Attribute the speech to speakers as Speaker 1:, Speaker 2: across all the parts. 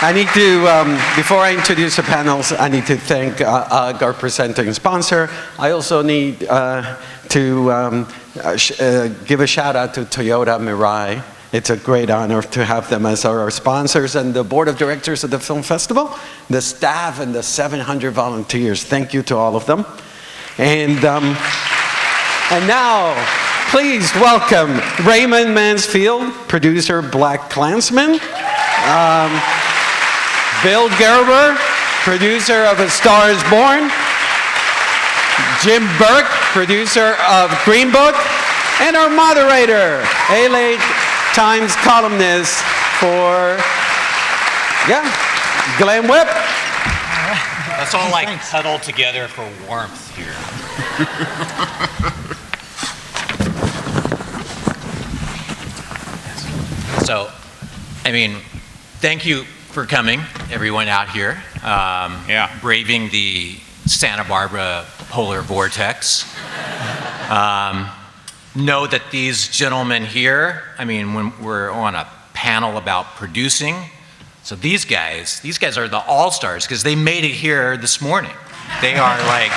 Speaker 1: I need to, before I introduce the panels, I need to thank our presenting sponsor. I also need to give a shout out to Toyota Mirai. It's a great honor to have them as our sponsors, and the board of directors of the film festival, the staff, and the 700 volunteers. Thank you to all of them. And now, please welcome Raymond Mansfield, producer Black Klansman. Bill Gerber, producer of A Star is Born. Jim Burke, producer of Green Book. And our moderator, LA Times columnist for, Glenn Whip.
Speaker 2: Let's all huddle together for warmth here. So, thank you for coming, everyone out here. Braving the Santa Barbara polar vortex. Know that these gentlemen here, when we're on a panel about producing, so these guys are the all-stars because they made it here this morning. They are like...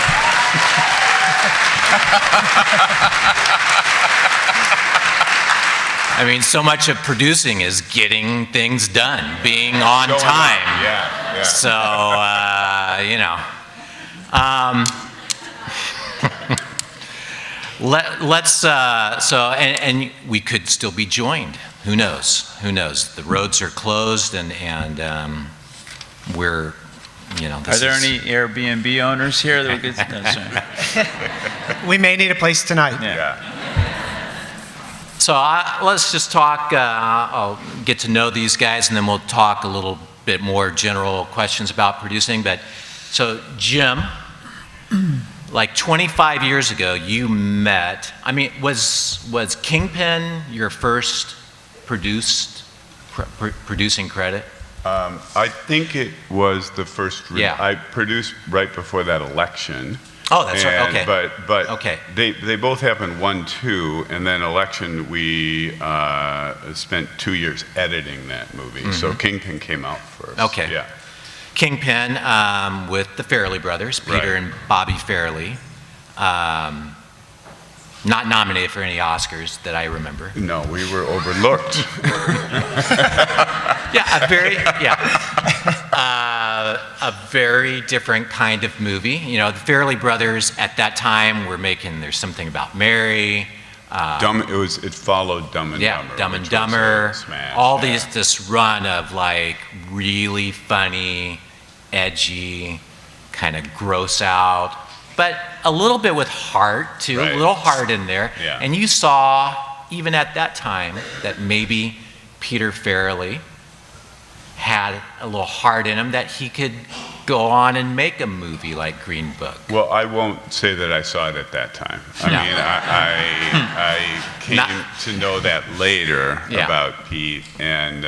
Speaker 2: so much of producing is getting things done, being on time.
Speaker 3: Yeah.
Speaker 2: So, and we could still be joined. Who knows? The roads are closed, and we're,
Speaker 4: Are there any Airbnb owners here that we could? No, sorry.
Speaker 5: We may need a place tonight.
Speaker 4: Yeah.
Speaker 2: So let's just talk, I'll get to know these guys, and then we'll talk a little bit more general questions about producing. But, so Jim, like 25 years ago, you met, was Kingpin your first producing credit?
Speaker 3: I think it was the first, I produced right before that election.
Speaker 2: Oh, that's right, okay.
Speaker 3: But
Speaker 2: okay.
Speaker 3: They both happened 1-2, and then election we spent 2 years editing that movie. Mm-hmm. So Kingpin came out first.
Speaker 2: Okay.
Speaker 3: Yeah.
Speaker 2: Kingpin with the Farrelly brothers, Peter and Bobby Farrelly. Not nominated for any Oscars that I remember.
Speaker 3: No, we were overlooked.
Speaker 2: A very different kind of movie. The Farrelly brothers at that time were making There's Something About Mary.
Speaker 3: It followed Dumb and Dumber.
Speaker 2: Yeah, Dumb and Dumber. All this run of really funny, edgy, kind of gross out, but a little bit with heart too, a little heart in there.
Speaker 3: Yeah.
Speaker 2: And you saw, even at that time, that maybe Peter Farrelly had a little heart in him, that he could go on and make a movie like Green Book.
Speaker 3: Well, I won't say that I saw it at that time. I came to know that later about Pete, and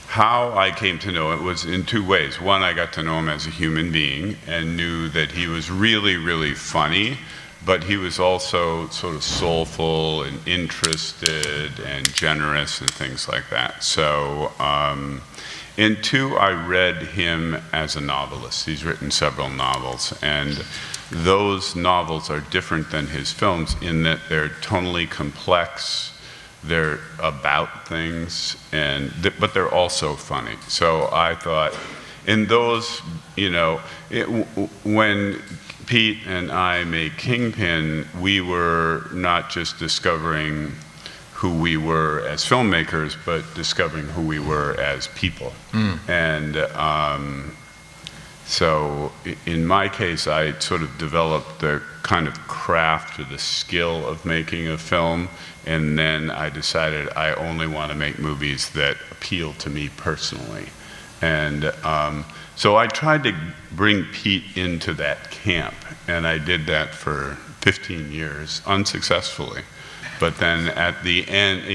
Speaker 3: how I came to know it was in two ways. One, I got to know him as a human being and knew that he was really, really funny, but he was also sort of soulful and interested and generous and things like that. So, and two, I read him as a novelist. He's written several novels, and those novels are different than his films in that they're tonally complex, they're about things, but they're also funny. So I thought, in those, when Pete and I made Kingpin, we were not just discovering who we were as filmmakers, but discovering who we were as people. And so in my case, I sort of developed the kind of craft or the skill of making a film, and then I decided I only want to make movies that appeal to me personally. And so I tried to bring Pete into that camp, and I did that for 15 years, unsuccessfully. But then at the end,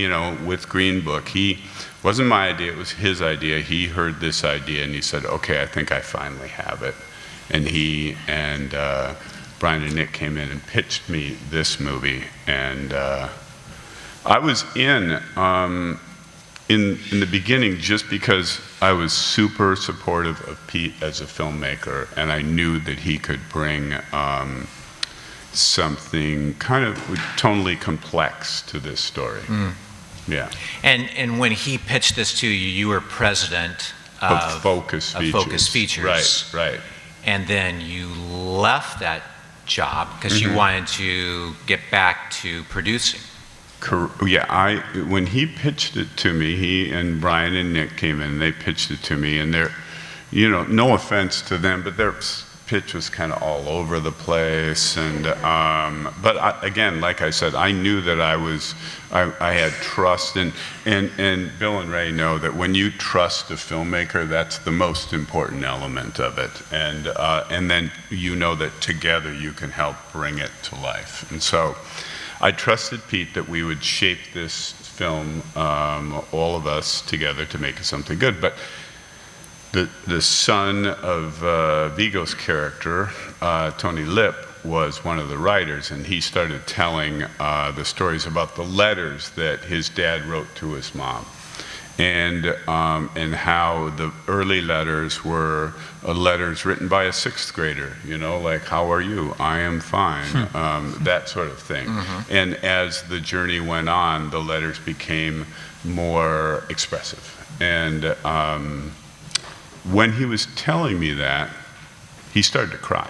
Speaker 3: with Green Book, wasn't my idea, it was his idea. He heard this idea and he said, okay, I think I finally have it. And he and Brian and Nick came in and pitched me this movie. And I was in in the beginning, just because I was super supportive of Pete as a filmmaker, and I knew that he could bring something kind of tonally complex to this story. Yeah.
Speaker 2: And when he pitched this to you, you were president of
Speaker 3: Focus Features.
Speaker 2: Focus Features.
Speaker 3: Right.
Speaker 2: And then you left that job because you wanted to get back to producing.
Speaker 3: Yeah, when he pitched it to me, he and Brian and Nick came in, and they pitched it to me, and they're, no offense to them, but their pitch was kind of all over the place, and but again, like I said, I knew that I had trust, and Bill and Ray know that when you trust a filmmaker, that's the most important element of it, and then you know that together you can help bring it to life, and so I trusted Pete that we would shape this film, all of us together, to make it something good. But the son of Viggo's character, Tony Lip, was one of the writers, and he started telling the stories about the letters that his dad wrote to his mom, and how the early letters were letters written by a sixth grader, like, how are you? I am fine, that sort of thing. And as the journey went on, the letters became more expressive. And when he was telling me that, he started to cry.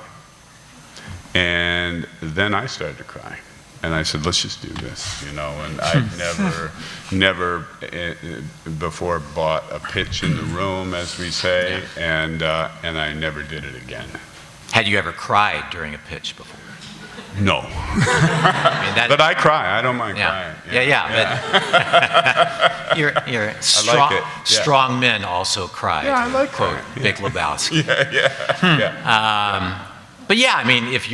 Speaker 3: And then I started to cry. And I said, let's just do this, and I'd never before bought a pitch in the room, as we say, and I never did it again.
Speaker 2: Had you ever cried during a pitch before?
Speaker 3: No. But I cry. I don't mind crying.
Speaker 2: But you're strong.
Speaker 3: like it.
Speaker 2: Strong men also cry.
Speaker 3: Yeah, I like
Speaker 2: quote
Speaker 3: that.
Speaker 2: Big Lebowski.
Speaker 3: Yeah.
Speaker 2: But yeah, I mean, if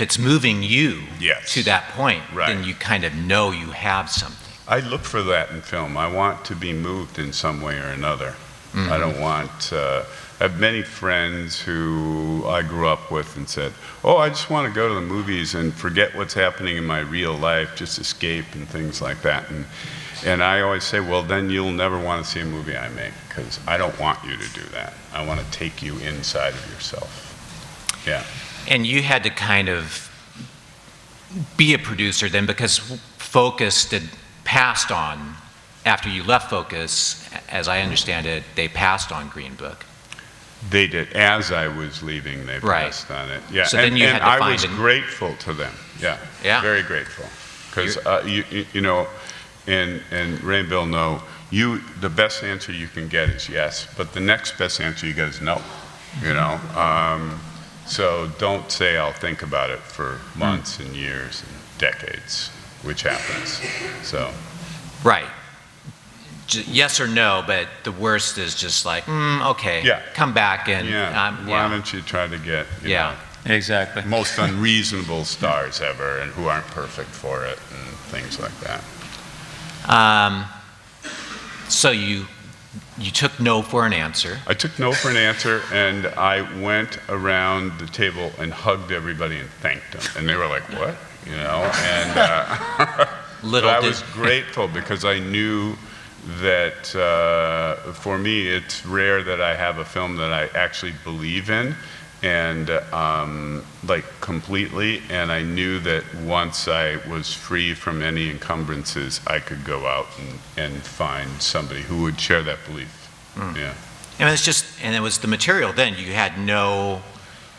Speaker 2: it's moving you
Speaker 3: Yes.
Speaker 2: to that point,
Speaker 3: Right.
Speaker 2: then you kind of know you have something.
Speaker 3: I look for that in film. I want to be moved in some way or another. I don't want. I have many friends who I grew up with and said, "Oh, I just want to go to the movies and forget what's happening in my real life, just escape and things like that." And I always say, "Well, then you'll never want to see a movie I make, because I don't want you to do that. I want to take you inside of yourself." Yeah.
Speaker 2: And you had to kind of be a producer then, because Focus passed on, after you left Focus, as I understand it, they passed on Green Book.
Speaker 3: They did. As I was leaving, they
Speaker 2: Right.
Speaker 3: passed on it. Yeah.
Speaker 2: So then you had to
Speaker 3: I
Speaker 2: find
Speaker 3: was grateful to them. Yeah.
Speaker 2: Yeah.
Speaker 3: Very grateful. Because and Ray and Bill know, the best answer you can get is yes, but the next best answer you get is no. So don't say I'll think about it for months and years and decades, which happens. So.
Speaker 2: Right. Yes or no, but the worst is just like, okay, come back and
Speaker 3: Why don't you try to get
Speaker 4: Exactly.
Speaker 3: most unreasonable stars ever, and who aren't perfect for it, and things like that.
Speaker 2: So you took no for an answer.
Speaker 3: I took no for an answer, and I went around the table and hugged everybody and thanked them, and they were like, "What?" And but I was grateful, because I knew that for me, it's rare that I have a film that I actually believe in, and like completely, and I knew that once I was free from any encumbrances, I could go out and find somebody who would share that belief. Yeah.
Speaker 2: And it was the material then. You had no,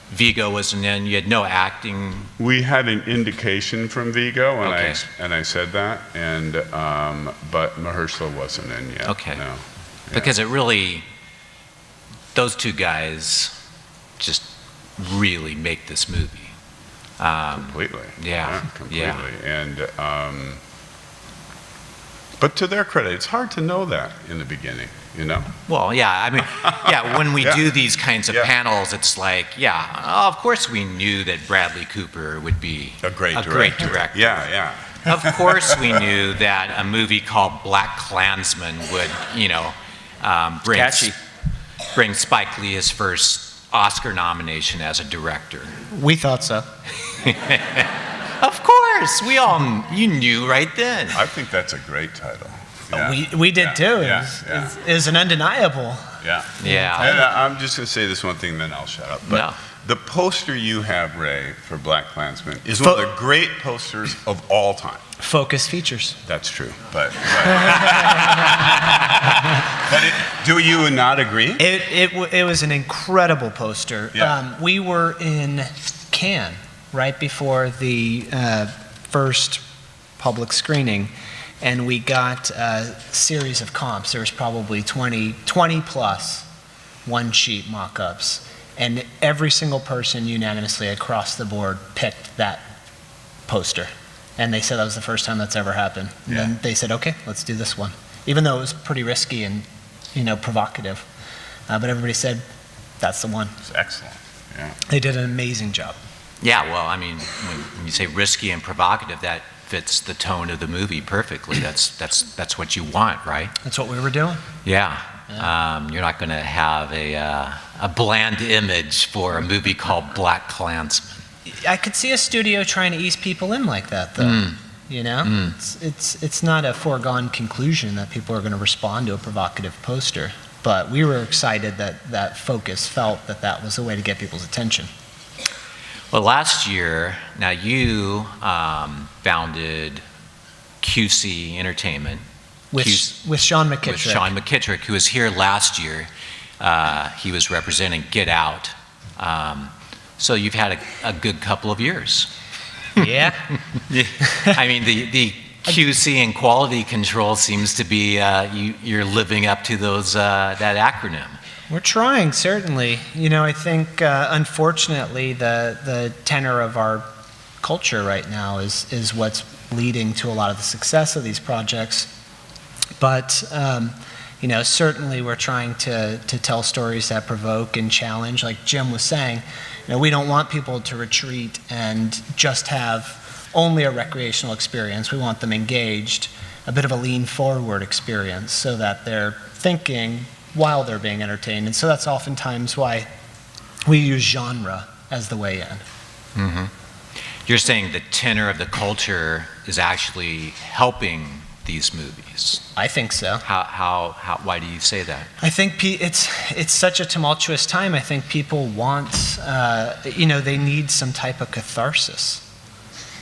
Speaker 2: Viggo wasn't in, you had no acting.
Speaker 3: We had an indication from Viggo, and
Speaker 2: Okay.
Speaker 3: I said that, and but Mahershala wasn't in yet.
Speaker 2: Okay.
Speaker 3: No. Yeah.
Speaker 2: Because it really, those two guys just really make this movie.
Speaker 3: Completely.
Speaker 2: Yeah.
Speaker 3: Completely. And but to their credit, it's hard to know that in the beginning.
Speaker 2: Well, yeah, I mean, when we do these kinds of panels, it's like, of course we knew that Bradley Cooper would be
Speaker 3: a great
Speaker 2: director.
Speaker 3: Yeah.
Speaker 2: Of course we knew that a movie called Black Klansman would, bring Spike Lee his first Oscar nomination as a director.
Speaker 5: We thought so.
Speaker 2: Of course, you knew right then.
Speaker 3: I think that's a great title. Yeah.
Speaker 5: We did too.
Speaker 3: Yeah,
Speaker 5: It was an undeniable.
Speaker 3: Yeah.
Speaker 2: Yeah.
Speaker 3: And I'm just going to say this one thing, then I'll shut up. But
Speaker 2: No.
Speaker 3: the poster you have, Ray, for Black Klansman is one of the great posters of all time.
Speaker 5: Focus features.
Speaker 3: That's true, but do you not agree?
Speaker 5: It was an incredible poster.
Speaker 3: Yeah.
Speaker 5: We were in Cannes right before the first public screening, and we got a series of comps. There was probably 20 plus one-sheet mock-ups, and every single person unanimously across the board picked that poster. And they said that was the first time that's ever happened. And
Speaker 3: Yeah.
Speaker 5: then they said, okay, let's do this one. Even though it was pretty risky and, provocative. But everybody said, that's the one.
Speaker 3: It's excellent. Yeah.
Speaker 5: They did an amazing job.
Speaker 2: Yeah, well, I mean, when you say risky and provocative, that fits the tone of the movie perfectly. That's what you want, right?
Speaker 5: That's what we were doing.
Speaker 2: Yeah. You're not going to have a bland image for a movie called Black Klansman.
Speaker 5: I could see a studio trying to ease people in like that, though. It's not a foregone conclusion that people are going to respond to a provocative poster. But we were excited that Focus felt that was a way to get people's attention.
Speaker 2: Well, last year, now you founded QC Entertainment.
Speaker 5: With Sean McKittrick.
Speaker 2: With Sean McKittrick, who was here last year. He was representing Get Out. So you've had a good couple of years.
Speaker 5: Yeah.
Speaker 2: I mean, the QC and quality control seems to be you're living up to those that acronym.
Speaker 5: We're trying, certainly. I think, unfortunately, the tenor of our culture right now is what's leading to a lot of the success of these projects. But, certainly we're trying to tell stories that provoke and challenge. Like Jim was saying, we don't want people to retreat and just have only a recreational experience. We want them engaged, a bit of a lean forward experience so that they're thinking while they're being entertained. And so that's oftentimes why we use genre as the way in.
Speaker 2: Mm-hmm. You're saying the tenor of the culture is actually helping these movies.
Speaker 5: I think so.
Speaker 2: Why do you say that?
Speaker 5: I think it's such a tumultuous time. I think people want, they need some type of catharsis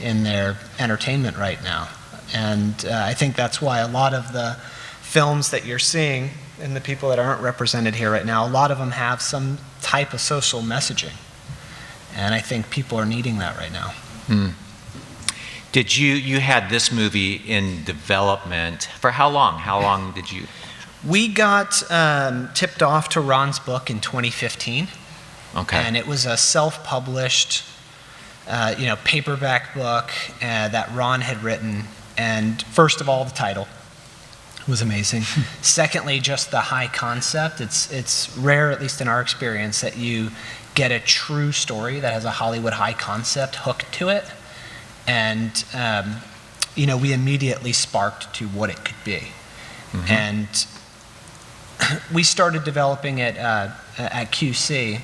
Speaker 5: in their entertainment right now. And I think that's why a lot of the films that you're seeing and the people that aren't represented here right now, a lot of them have some type of social messaging. And I think people are needing that right now.
Speaker 2: Did you had this movie in development for how long? How long did you?
Speaker 5: We got tipped off to Ron's book in 2015.
Speaker 2: Okay.
Speaker 5: And it was a self-published, paperback book that Ron had written. And first of all, the title was amazing. Secondly, just the high concept. It's rare, at least in our experience, that you get a true story that has a Hollywood high concept hook to it. And, we immediately sparked to what it could be. Mm-hmm. And we started developing it at QC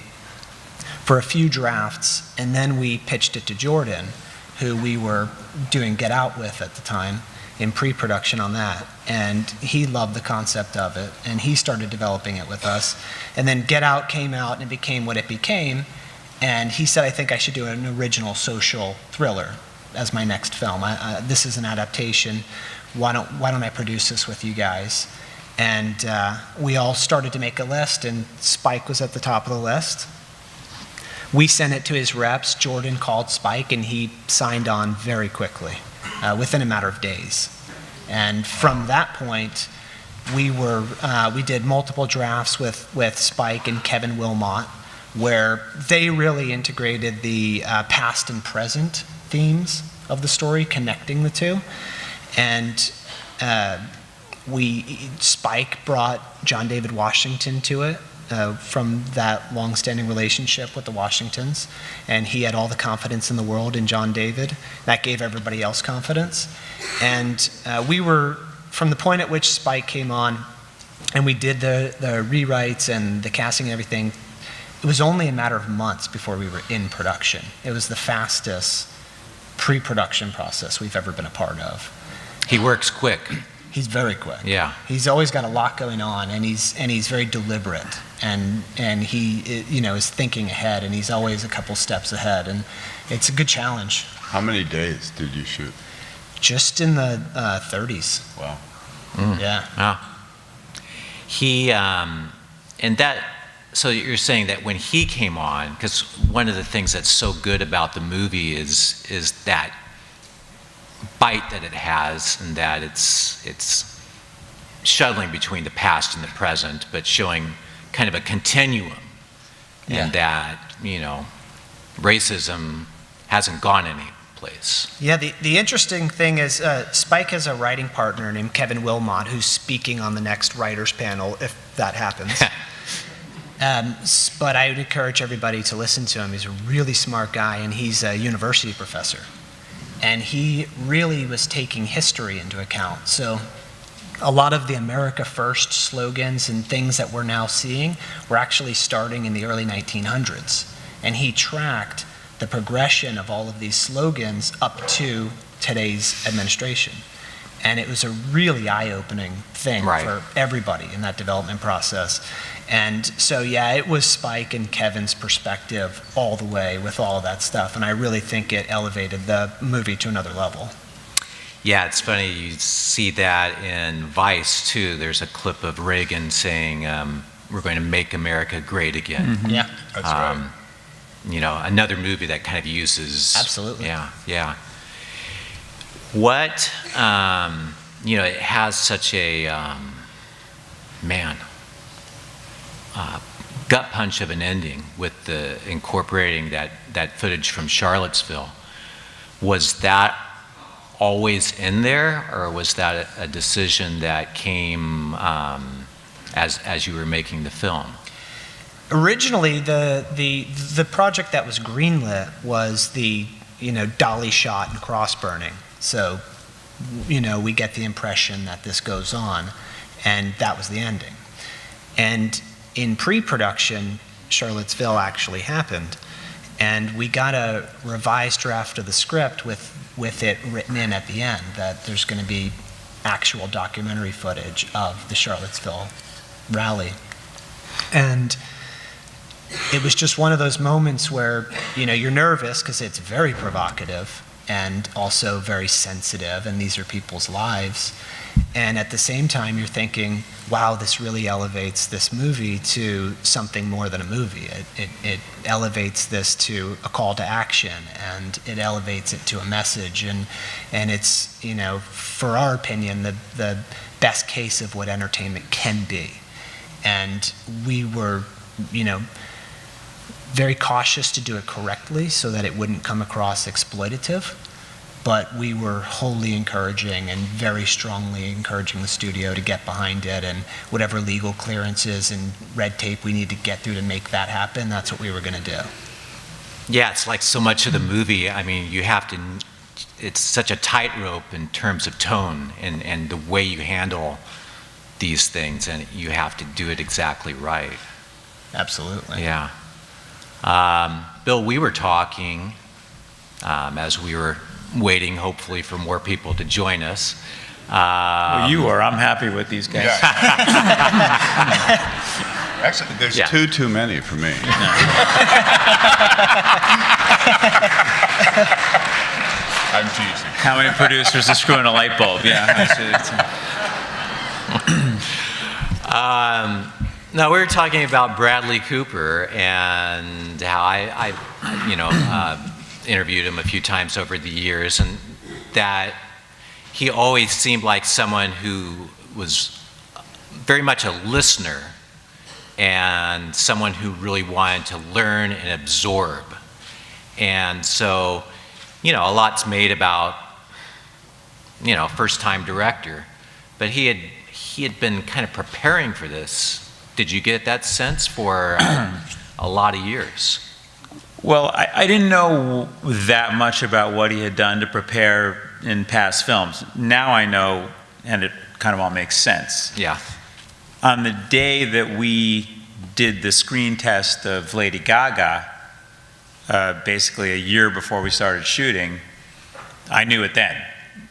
Speaker 5: for a few drafts, and then we pitched it to Jordan, who we were doing Get Out with at the time, in pre-production on that. And he loved the concept of it, and he started developing it with us. And then Get Out came out, and it became what it became. And he said, I think I should do an original social thriller as my next film. This is an adaptation. Why don't I produce this with you guys? And we all started to make a list, and Spike was at the top of the list. We sent it to his reps. Jordan called Spike, and he signed on very quickly, within a matter of days. And from that point, we did multiple drafts with Spike and Kevin Wilmot, where they really integrated the past and present themes of the story, connecting the two. And Spike brought John David Washington to it from that long-standing relationship with the Washingtons, and he had all the confidence in the world in John David. That gave everybody else confidence. And we were, from the point at which Spike came on, and we did the rewrites and the casting and everything, it was only a matter of months before we were in production. It was the fastest pre-production process we've ever been a part of.
Speaker 2: He works quick.
Speaker 5: He's very quick.
Speaker 2: Yeah.
Speaker 5: He's always got a lot going on, and he's very deliberate, and he, you know, is thinking ahead, and he's always a couple steps ahead, and it's a good challenge.
Speaker 3: How many days did you shoot?
Speaker 5: Just in the 30s.
Speaker 3: Wow.
Speaker 5: Yeah.
Speaker 2: Ah. He, and that, so you're saying that when he came on, because one of the things that's so good about the movie is that bite that it has, and that it's shuttling between the past and the present, but showing kind of a continuum, and that, you know, racism hasn't gone any place.
Speaker 5: Yeah, the interesting thing is Spike has a writing partner named Kevin Wilmot, who's speaking on the next writers panel, if that happens. But I would encourage everybody to listen to him. He's a really smart guy, and he's a university professor. And he really was taking history into account. So a lot of the America First slogans and things that we're now seeing were actually starting in the early 1900s. And he tracked the progression of all of these slogans up to today's administration. And it was a really eye-opening thing for everybody in that development process. And so, yeah, it was Spike and Kevin's perspective all the way with all of that stuff. And I really think it elevated the movie to another level.
Speaker 2: Yeah, it's funny, you see that in Vice, too. There's a clip of Reagan saying, we're going to make America great again.
Speaker 5: Mm-hmm. Yeah.
Speaker 3: That's right.
Speaker 2: You know, another movie that kind of uses...
Speaker 5: Absolutely.
Speaker 2: Yeah. What, you know, it has such a, gut punch of an ending with the incorporating that footage from Charlottesville. Was that always in there, or was that a decision that came as you were making the film?
Speaker 5: Originally, the project that was greenlit was the, you know, dolly shot and cross burning. So, you know, we get the impression that this goes on, and that was the ending. And in pre-production, Charlottesville actually happened, and we got a revised draft of the script with it written in at the end that there's going to be actual documentary footage of the Charlottesville rally. And it was just one of those moments where, you know, you're nervous because it's very provocative and also very sensitive, and these are people's lives. And at the same time, you're thinking, wow, this really elevates this movie to something more than a movie. It elevates this to a call to action, and it elevates it to a message. And it's, you know, for our opinion, the best case of what entertainment can be. And we were, you know, very cautious to do it correctly so that it wouldn't come across exploitative, but we were wholly encouraging and very strongly encouraging the studio to get behind it, and whatever legal clearances and red tape we need to get through to make that happen, that's what we were going to do.
Speaker 2: Yeah, it's like so much of the movie, I mean, you have to, it's such a tightrope in terms of tone and the way you handle these things, and you have to do it exactly right.
Speaker 5: Absolutely.
Speaker 2: Yeah. Bill, we were talking as we were waiting, hopefully, for more people to join us.
Speaker 4: Well, you are. I'm happy with these guys.
Speaker 3: Yeah. Actually, there's too many for me. I'm teasing.
Speaker 4: How many producers are screwing a light bulb? Yeah.
Speaker 2: No, we were talking about Bradley Cooper and how I you know, interviewed him a few times over the years, and that he always seemed like someone who was very much a listener and someone who really wanted to learn and absorb. And so, you know, a lot's made about, you know, first-time director, but he had been kind of preparing for this. Did you get that sense for a lot of years?
Speaker 4: Well, I didn't know that much about what he had done to prepare in past films. Now I know, and it kind of all makes sense.
Speaker 2: Yeah.
Speaker 4: On the day that we did the screen test of Lady Gaga, basically a year before we started shooting, I knew it then.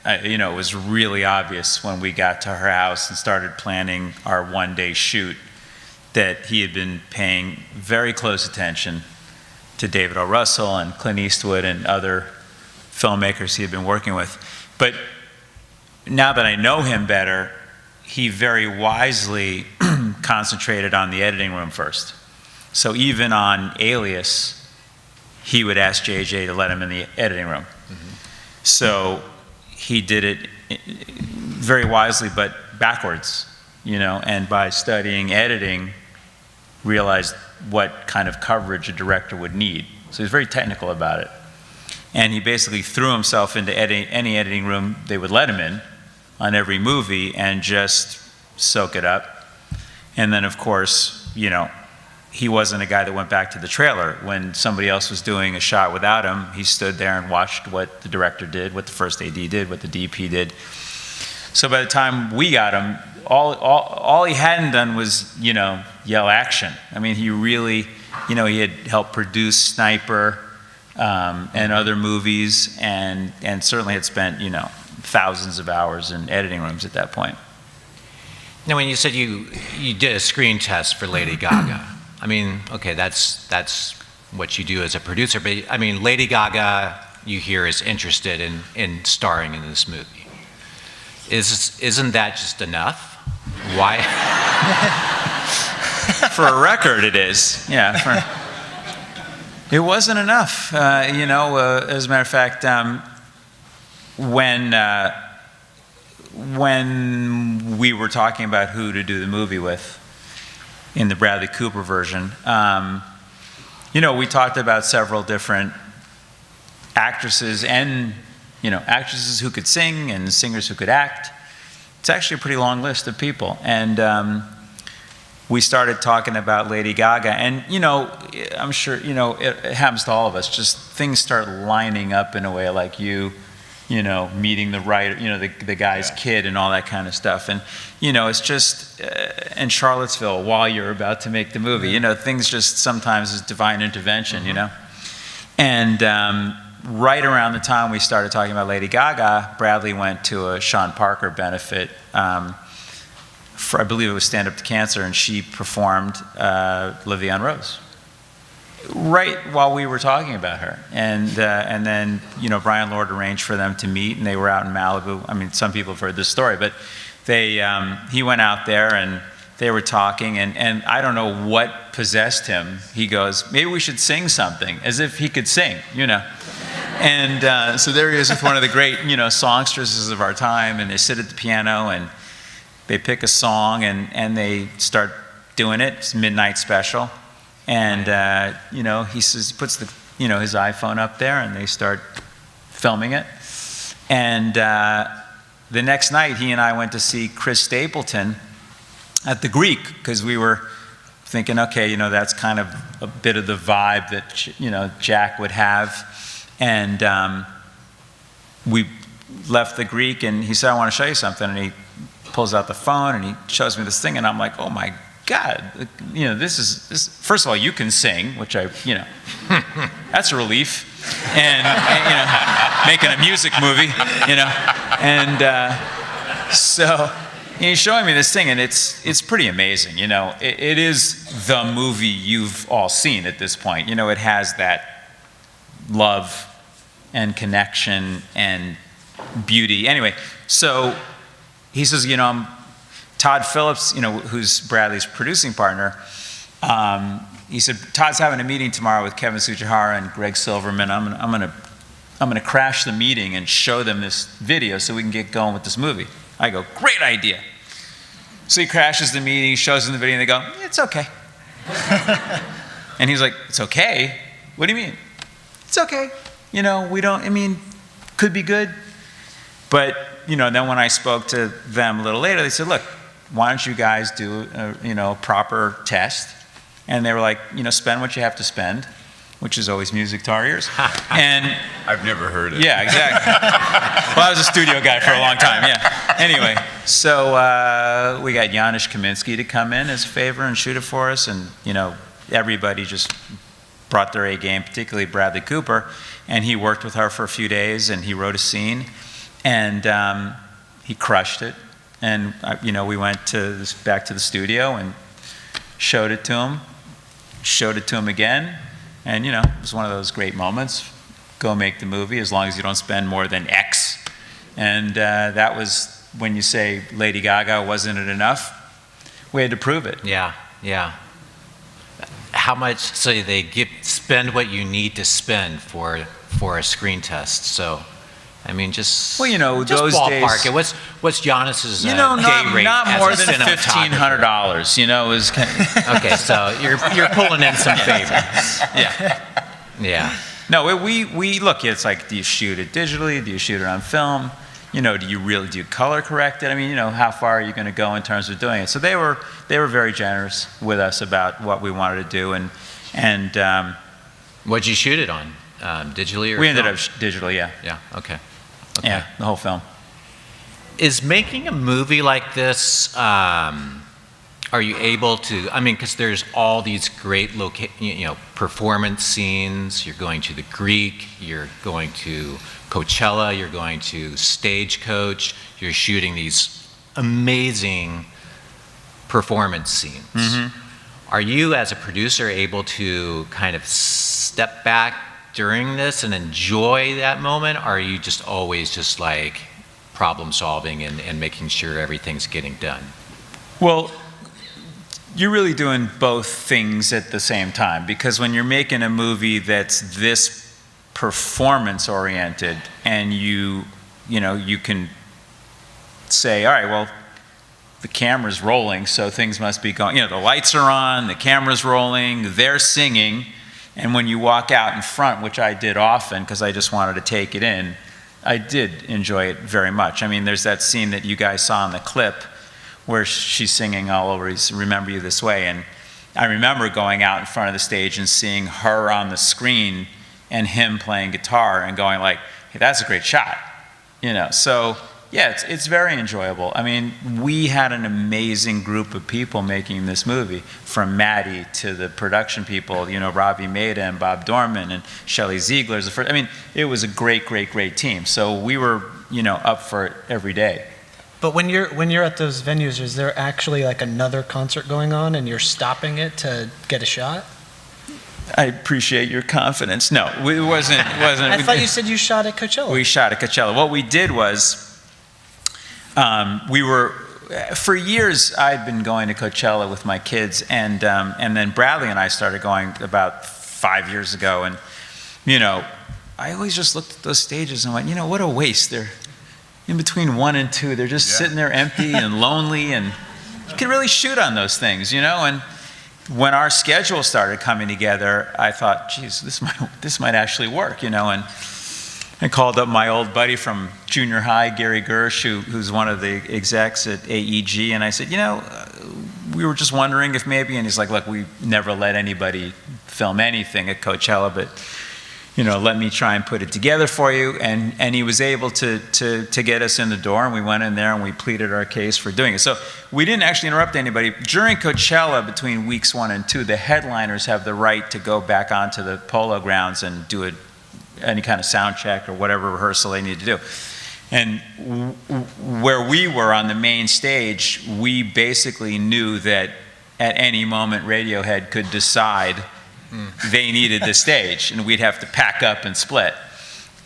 Speaker 4: it was really obvious when we got to her house and started planning our one-day shoot that he had been paying very close attention to David O. Russell and Clint Eastwood and other filmmakers he had been working with. But now that I know him better, he very wisely concentrated on the editing room first. So even on Alias, he would ask JJ to let him in the editing room. So he did it very wisely, but backwards, and by studying editing, realized what kind of coverage a director would need. So he was very technical about it. And he basically threw himself into any editing room they would let him in on every movie and just soak it up. And then, of course, he wasn't a guy that went back to the trailer. When somebody else was doing a shot without him, he stood there and watched what the director did, what the first AD did, what the DP did. So by the time we got him, all he hadn't done was, yell action. I mean, he really, he had helped produce Sniper and other movies, and certainly had spent, thousands of hours in editing rooms at that point.
Speaker 2: Now, when you said you did a screen test for Lady Gaga, I mean, okay, that's what you do as a producer, but I mean, Lady Gaga, you hear, is interested in starring in this movie. Isn't that just enough? Why?
Speaker 4: For a record, it is. Yeah. It wasn't enough. As a matter of fact, when we were talking about who to do the movie with in the Bradley Cooper version, we talked about several different actresses and, actresses who could sing and singers who could act. It's actually a pretty long list of people. And we started talking about Lady Gaga. And, I'm sure, it happens to all of us. Just things start lining up in a way, like meeting the writer, the guy's kid and all that kind of stuff. And, it's just in Charlottesville while you're about to make the movie, things just sometimes is divine intervention, And right around the time we started talking about Lady Gaga, Bradley went to a Sean Parker benefit for, I believe it was Stand Up to Cancer, and she performed Live the Young Rose. Right while we were talking about her, and then Brian Lord arranged for them to meet, and they were out in Malibu. I mean, some people have heard this story, but he went out there and they were talking, and I don't know what possessed him. He goes, maybe we should sing something, as if he could sing, And so there he is with one of the great songstresses of our time, and they sit at the piano and they pick a song and they start doing it. It's Midnight Special. And, he says, he puts his iPhone up there and they start filming it. And the next night, he and I went to see Chris Stapleton at the Greek, because we were thinking, okay, that's kind of a bit of the vibe that, Jack would have. And we left the Greek and he said, I want to show you something. And he pulls out the phone and he shows me this thing. And I'm like, oh my God, this first of all, you can sing, which that's a relief. And making a music movie, And so he's showing me this thing, and it's pretty amazing. It is the movie you've all seen at this point. It has that love and connection and beauty. Anyway, so he says, Todd Phillips, who's Bradley's producing partner, he said, Todd's having a meeting tomorrow with Kevin Tsujihara and Greg Silverman. I'm gonna crash the meeting and show them this video so we can get going with this movie. I go, great idea. So he crashes the meeting, shows them the video, and they go, it's okay. And he's like, it's okay? What do you mean? It's okay. Could be good. But, then when I spoke to them a little later, they said, look, why don't you guys do a proper test? And they were like, spend what you have to spend, which is always music to our ears. And
Speaker 3: I've never heard it.
Speaker 4: Yeah, exactly. Well, I was a studio guy for a long time, yeah. Anyway, so we got Janusz Kaminski to come in as a favor and shoot it for us, and everybody just brought their A game, particularly Bradley Cooper, and he worked with her for a few days, and he wrote a scene. And he crushed it. And, we went back to the studio and showed it to him again. And, it was one of those great moments. Go make the movie as long as you don't spend more than X. And that was when you say Lady Gaga, wasn't it enough? We had to prove it.
Speaker 2: Yeah, yeah. How much, so they spend what you need to spend for a screen test, so, I mean, just,
Speaker 4: Well,
Speaker 2: just
Speaker 4: those
Speaker 2: ballpark
Speaker 4: days,
Speaker 2: it. What's Giannis's day rate
Speaker 4: not
Speaker 2: as
Speaker 4: more
Speaker 2: a
Speaker 4: than
Speaker 2: cinematographer?
Speaker 4: $1,500, it was kind of,
Speaker 2: Okay, so you're pulling in some favor.
Speaker 4: yeah.
Speaker 2: Yeah.
Speaker 4: No, we look, it's like, do you shoot it digitally? Do you shoot it on film? Do you color correct it? I mean, how far are you going to go in terms of doing it? So they were very generous with us about what we wanted to do, and
Speaker 2: What'd you shoot it on? Digitally or
Speaker 4: we ended
Speaker 2: film?
Speaker 4: up digitally, yeah.
Speaker 2: Yeah, okay.
Speaker 4: Yeah, the whole film.
Speaker 2: Is making a movie like this, are you able to, I mean, because there's all these great performance scenes. You're going to the Greek, you're going to Coachella, you're going to Stagecoach, you're shooting these amazing performance scenes. Mm-hmm. Are you, as a producer, able to kind of step back during this and enjoy that moment? Or are you just always just like problem solving and making sure everything's getting done?
Speaker 4: Well, you're really doing both things at the same time, because when you're making a movie that's this performance oriented, and you can say, all right, well, the camera's rolling, so things must be going, the lights are on, the camera's rolling, they're singing, and when you walk out in front, which I did often because I just wanted to take it in, I did enjoy it very much. I mean, there's that scene that you guys saw in the clip where she's singing all over Remember You This Way, and I remember going out in front of the stage and seeing her on the screen and him playing guitar and going like, hey, that's a great shot, So yeah, it's very enjoyable. I mean, we had an amazing group of people making this movie, from Maddie to the production people, Ravi Mehta and Bob Dorman and Shelley Ziegler's the first. I mean, it was a great, great, great team. So we were, up for it every day.
Speaker 5: But when you're at those venues, is there actually like another concert going on and you're stopping it to get a shot?
Speaker 4: I appreciate your confidence. No, it wasn't.
Speaker 5: I thought you said you shot at Coachella.
Speaker 4: We shot at Coachella. What we did was, for years, I'd been going to Coachella with my kids, and then Bradley and I started going about 5 years ago, and, I always just looked at those stages and went, what a waste. They're in between 1 and 2. They're just sitting there empty and lonely, and you can really shoot on those things, and when our schedule started coming together, I thought, geez, this might actually work, and I called up my old buddy from junior high, Gary Gersh, who's one of the execs at AEG, and I said, we were just wondering if maybe, and he's like, look, we never let anybody film anything at Coachella, but let me try and put it together for you. And he was able to get us in the door, and we went in there and we pleaded our case for doing it. So we didn't actually interrupt anybody. During Coachella, between weeks 1 and 2, the headliners have the right to go back onto the polo grounds and do any kind of sound check or whatever rehearsal they need to do. And where we were on the main stage, we basically knew that at any moment Radiohead could decide they needed the stage, and we'd have to pack up and split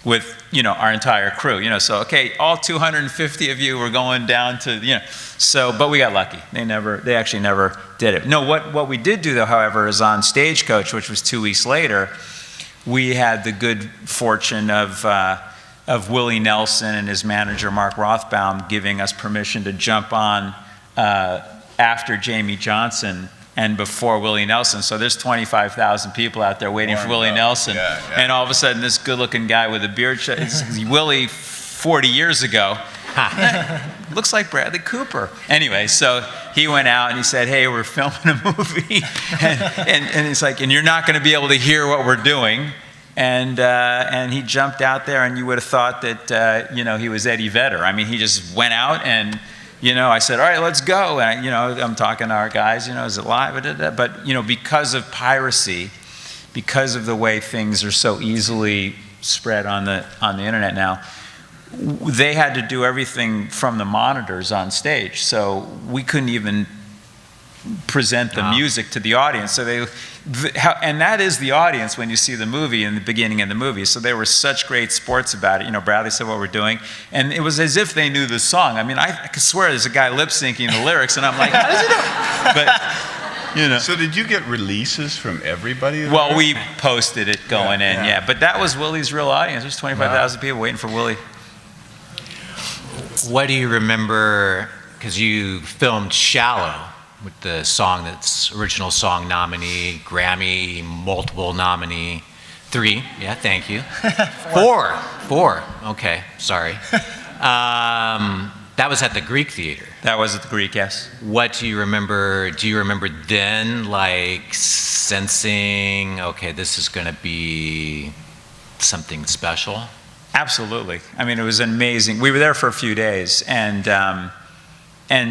Speaker 4: with our entire crew. So okay, all 250 of you were going down to So, but we got lucky. They actually never did it. No, what we did do though, however, is on Stagecoach, which was 2 weeks later, we had the good fortune of Willie Nelson and his manager Mark Rothbaum giving us permission to jump on after Jamie Johnson and before Willie Nelson. So there's 25,000 people out there waiting for Willie Nelson.
Speaker 3: Yeah.
Speaker 4: And all of a sudden, this good-looking guy with a beard, Willie 40 years ago, looks like Bradley Cooper. Anyway, so he went out and he said, hey, we're filming a movie. and he's like, and you're not going to be able to hear what we're doing. And he jumped out there, and you would have thought that, he was Eddie Vedder. I mean, he just went out and, I said, all right, let's go. And, I'm talking to our guys, is it live? But, because of piracy, because of the way things are so easily spread on the internet now, they had to do everything from the monitors on stage, so we couldn't even present the music to the audience. So and that is the audience when you see the movie in the beginning of the movie. So they were such great sports about it. You know, Bradley said what we're doing, and it was as if they knew the song. I mean, I could swear there's a guy lip syncing the lyrics, and I'm like, how does he know? But you know.
Speaker 3: So did you get releases from everybody?
Speaker 4: Well, we posted it going in, yeah. But that was Willie's real audience. There's 25,000 people waiting for Willie.
Speaker 2: What do you remember, because you filmed Shallow with the song that's original song nominee, Grammy, multiple nominee, 3, yeah, thank you. 4, okay, sorry. That was at the Greek Theater.
Speaker 4: That was at the Greek, yes.
Speaker 2: What do you remember? Do you remember then, like, sensing, okay, this is going to be something special?
Speaker 4: Absolutely. I mean, it was amazing. We were there for a few days, and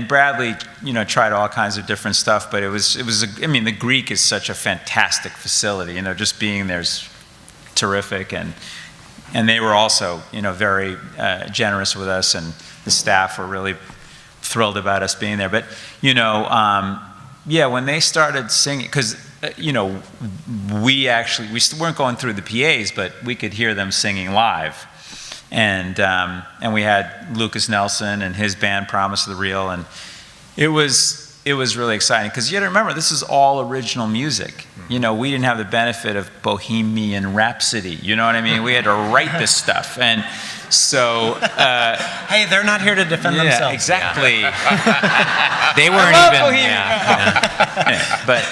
Speaker 4: Bradley, you know, tried all kinds of different stuff, but I mean, the Greek is such a fantastic facility. You know, just being there's terrific, and they were also, you know, very generous with us, and the staff were really thrilled about us being there. But, you know, yeah, when they started singing, because, you know, we still weren't going through the PAs, but we could hear them singing live. And we had Lucas Nelson and his band Promise of the Real, and it was really exciting, because you got to remember, this is all original music. You know, we didn't have the benefit of Bohemian Rhapsody, you know what I mean? We had to write this stuff, and so
Speaker 5: Hey, they're not here to defend themselves.
Speaker 4: Exactly.
Speaker 2: They weren't even.
Speaker 4: But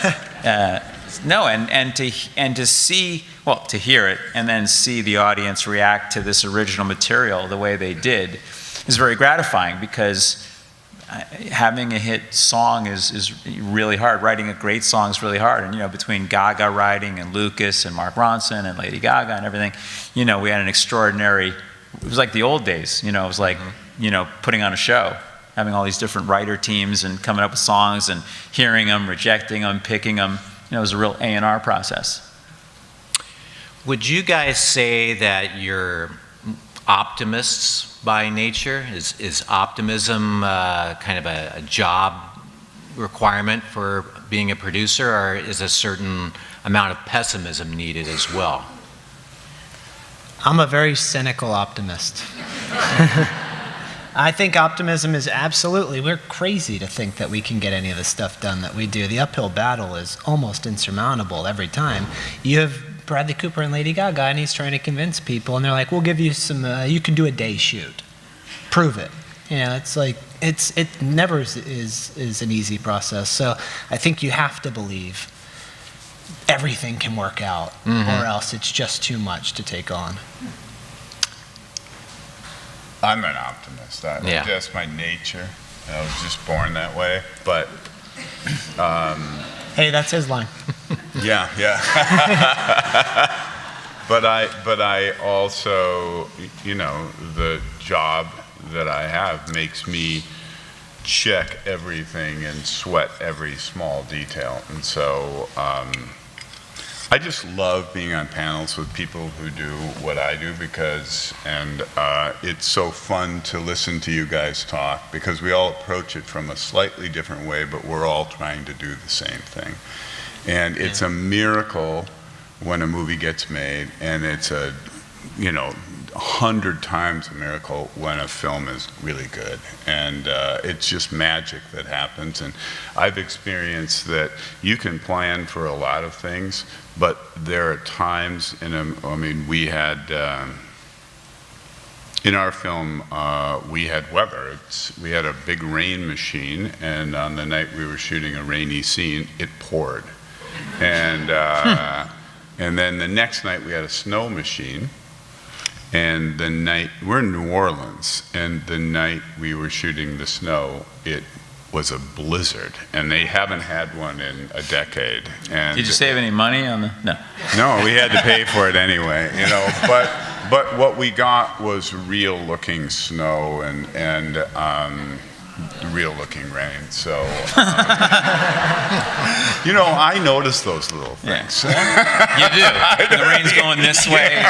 Speaker 4: no, and to see, well, to hear it and then see the audience react to this original material the way they did is very gratifying, because having a hit song is really hard. Writing a great song is really hard. And, you know, between Gaga writing and Lucas and Mark Ronson and Lady Gaga and everything, you know, we had an extraordinary, it was like the old days, you know, it was like, you know, putting on a show, having all these different writer teams and coming up with songs and hearing them, rejecting them, picking them. You know, it was a real A&R process.
Speaker 2: Would you guys say that you're optimists by nature? Is optimism kind of a job requirement for being a producer, or is a certain amount of pessimism needed as well?
Speaker 5: I'm a very cynical optimist. I think optimism is absolutely, we're crazy to think that we can get any of the stuff done that we do. The uphill battle is almost insurmountable every time. You have Bradley Cooper and Lady Gaga, and he's trying to convince people, and they're like, we'll give you some, you can do a day shoot. Prove it. You know, it's like, it never is an easy process. So I think you have to believe everything can work out, or else it's just too much to take on.
Speaker 3: I'm an optimist. That's my nature. I was just born that way. But
Speaker 5: hey, that's his line.
Speaker 3: yeah. But I also, you know, the job that I have makes me check everything and sweat every small detail. And so I just love being on panels with people who do what I do, because it's so fun to listen to you guys talk, because we all approach it from a slightly different way, but we're all trying to do the same thing. And it's a miracle when a movie gets made, and it's a, you know, 100 times a miracle when a film is really good. And it's just magic that happens. And I've experienced that you can plan for a lot of things, but there are times we had, in our film, we had weather. We had a big rain machine, and on the night we were shooting a rainy scene, it poured. And, and then the next night we had a snow machine. And the night, we're in New Orleans, and the night we were shooting the snow, it was a blizzard, and they haven't had one in a decade. And
Speaker 4: did you save any money on the, no?
Speaker 3: No, we had to pay for it anyway, you know, but what we got was real looking snow and real looking rain, so, you know, I notice those little things.
Speaker 4: You do. The rain's going this way.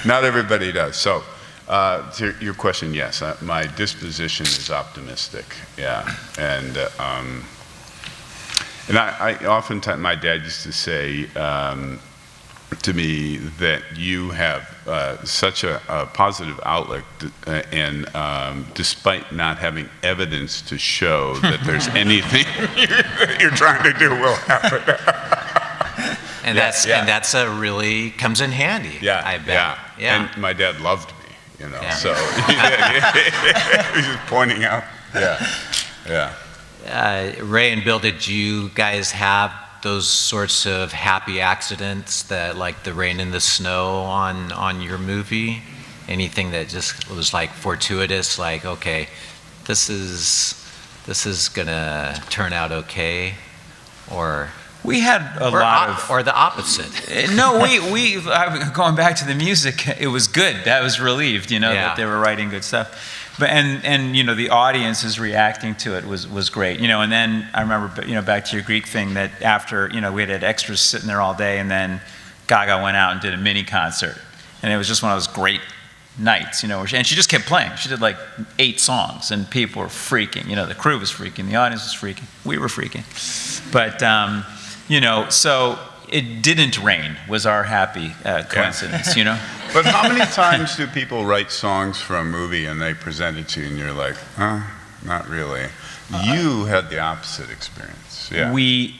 Speaker 3: Not everybody does. So To your question, yes, my disposition is optimistic, yeah. And I oftentimes, my dad used to say to me that you have such a positive outlook, and despite not having evidence to show that there's anything you're trying to do will happen.
Speaker 2: And
Speaker 3: Yeah,
Speaker 2: that's a really comes in handy.
Speaker 3: Yeah,
Speaker 2: I bet. Yeah.
Speaker 3: And my dad loved me, you know,
Speaker 2: Yeah.
Speaker 3: so he's just pointing out. Yeah.
Speaker 2: Ray and Bill, did you guys have those sorts of happy accidents, that like the rain and the snow on your movie? Anything that just was like fortuitous, like, okay, this is gonna turn out okay, or
Speaker 4: We had a lot of...
Speaker 2: or the opposite?
Speaker 4: No, we going back to the music, it was good. That was relieved,
Speaker 2: Yeah.
Speaker 4: that they were writing good stuff. But and the audiences reacting to it was great, and then I remember, back to your Greek thing, that after, we had extras sitting there all day, and then Gaga went out and did a mini concert, and it was just one of those great nights, and she just kept playing. She did like 8 songs, and people were freaking, the crew was freaking, the audience was freaking, we were freaking. But, so it didn't rain was our happy coincidence,
Speaker 3: But how many times do people write songs for a movie and they present it to you and you're like, not really? You had the opposite experience. Yeah.
Speaker 4: We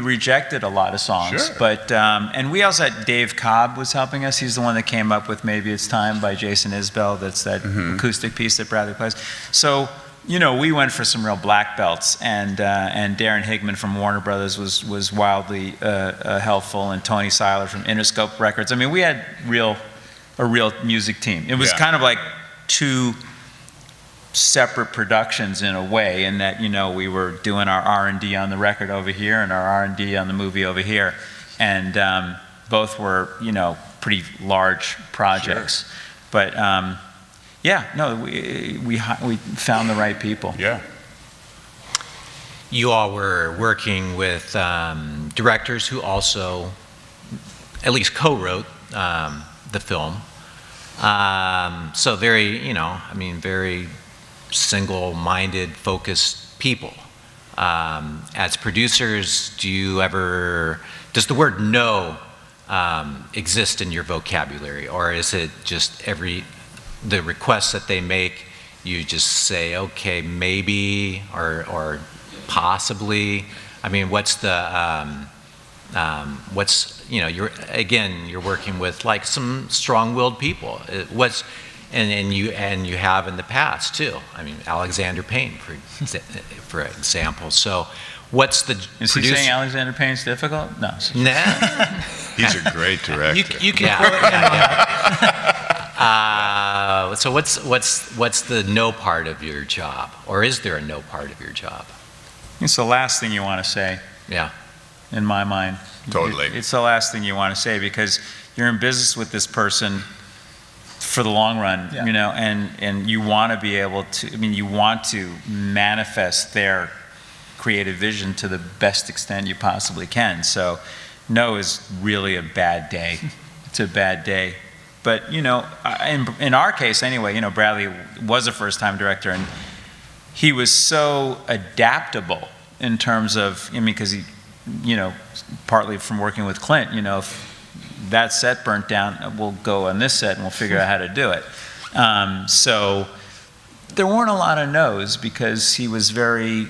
Speaker 4: rejected a lot of songs,
Speaker 3: Sure.
Speaker 4: but and we also had Dave Cobb was helping us. He's the one that came up with Maybe It's Time by Jason Isbell. That's that acoustic piece that Bradley plays. So we went for some real black belts, and Darren Higman from Warner Brothers was wildly helpful, and Tony Seiler from Interscope Records. I mean, we had a real music team. It was kind of like 2 separate productions in a way, in that we were doing our R&D on the record over here and our R&D on the movie over here, and both were pretty large projects.
Speaker 3: Sure.
Speaker 4: But we found the right people.
Speaker 3: Yeah.
Speaker 2: You all were working with directors who also at least co-wrote the film. So very, very single-minded, focused people. As producers, does the word no exist in your vocabulary, or is it just the requests that they make, you just say, okay, maybe, or possibly? I mean, you're working with like some strong-willed people. And you have in the past too. I mean, Alexander Payne, for example. So, what's the
Speaker 4: Is he saying Alexander Payne's difficult? No.
Speaker 2: Nah.
Speaker 3: He's a great director.
Speaker 5: You can quote him.
Speaker 2: So what's the no part of your job, or is there a no part of your job?
Speaker 4: It's the last thing you want to say.
Speaker 2: Yeah.
Speaker 4: In my mind.
Speaker 3: Totally.
Speaker 4: It's the last thing you want to say, because you're in business with this person for the long run, and you want to be able to, you want to manifest their creative vision to the best extent you possibly can. So no is really a bad day. It's a bad day. But, in our case anyway, Bradley was a first-time director, and he was so adaptable in terms of, because he, partly from working with Clint, if that set burnt down, we'll go on this set and we'll figure out how to do it. So there weren't a lot of no's, because he was very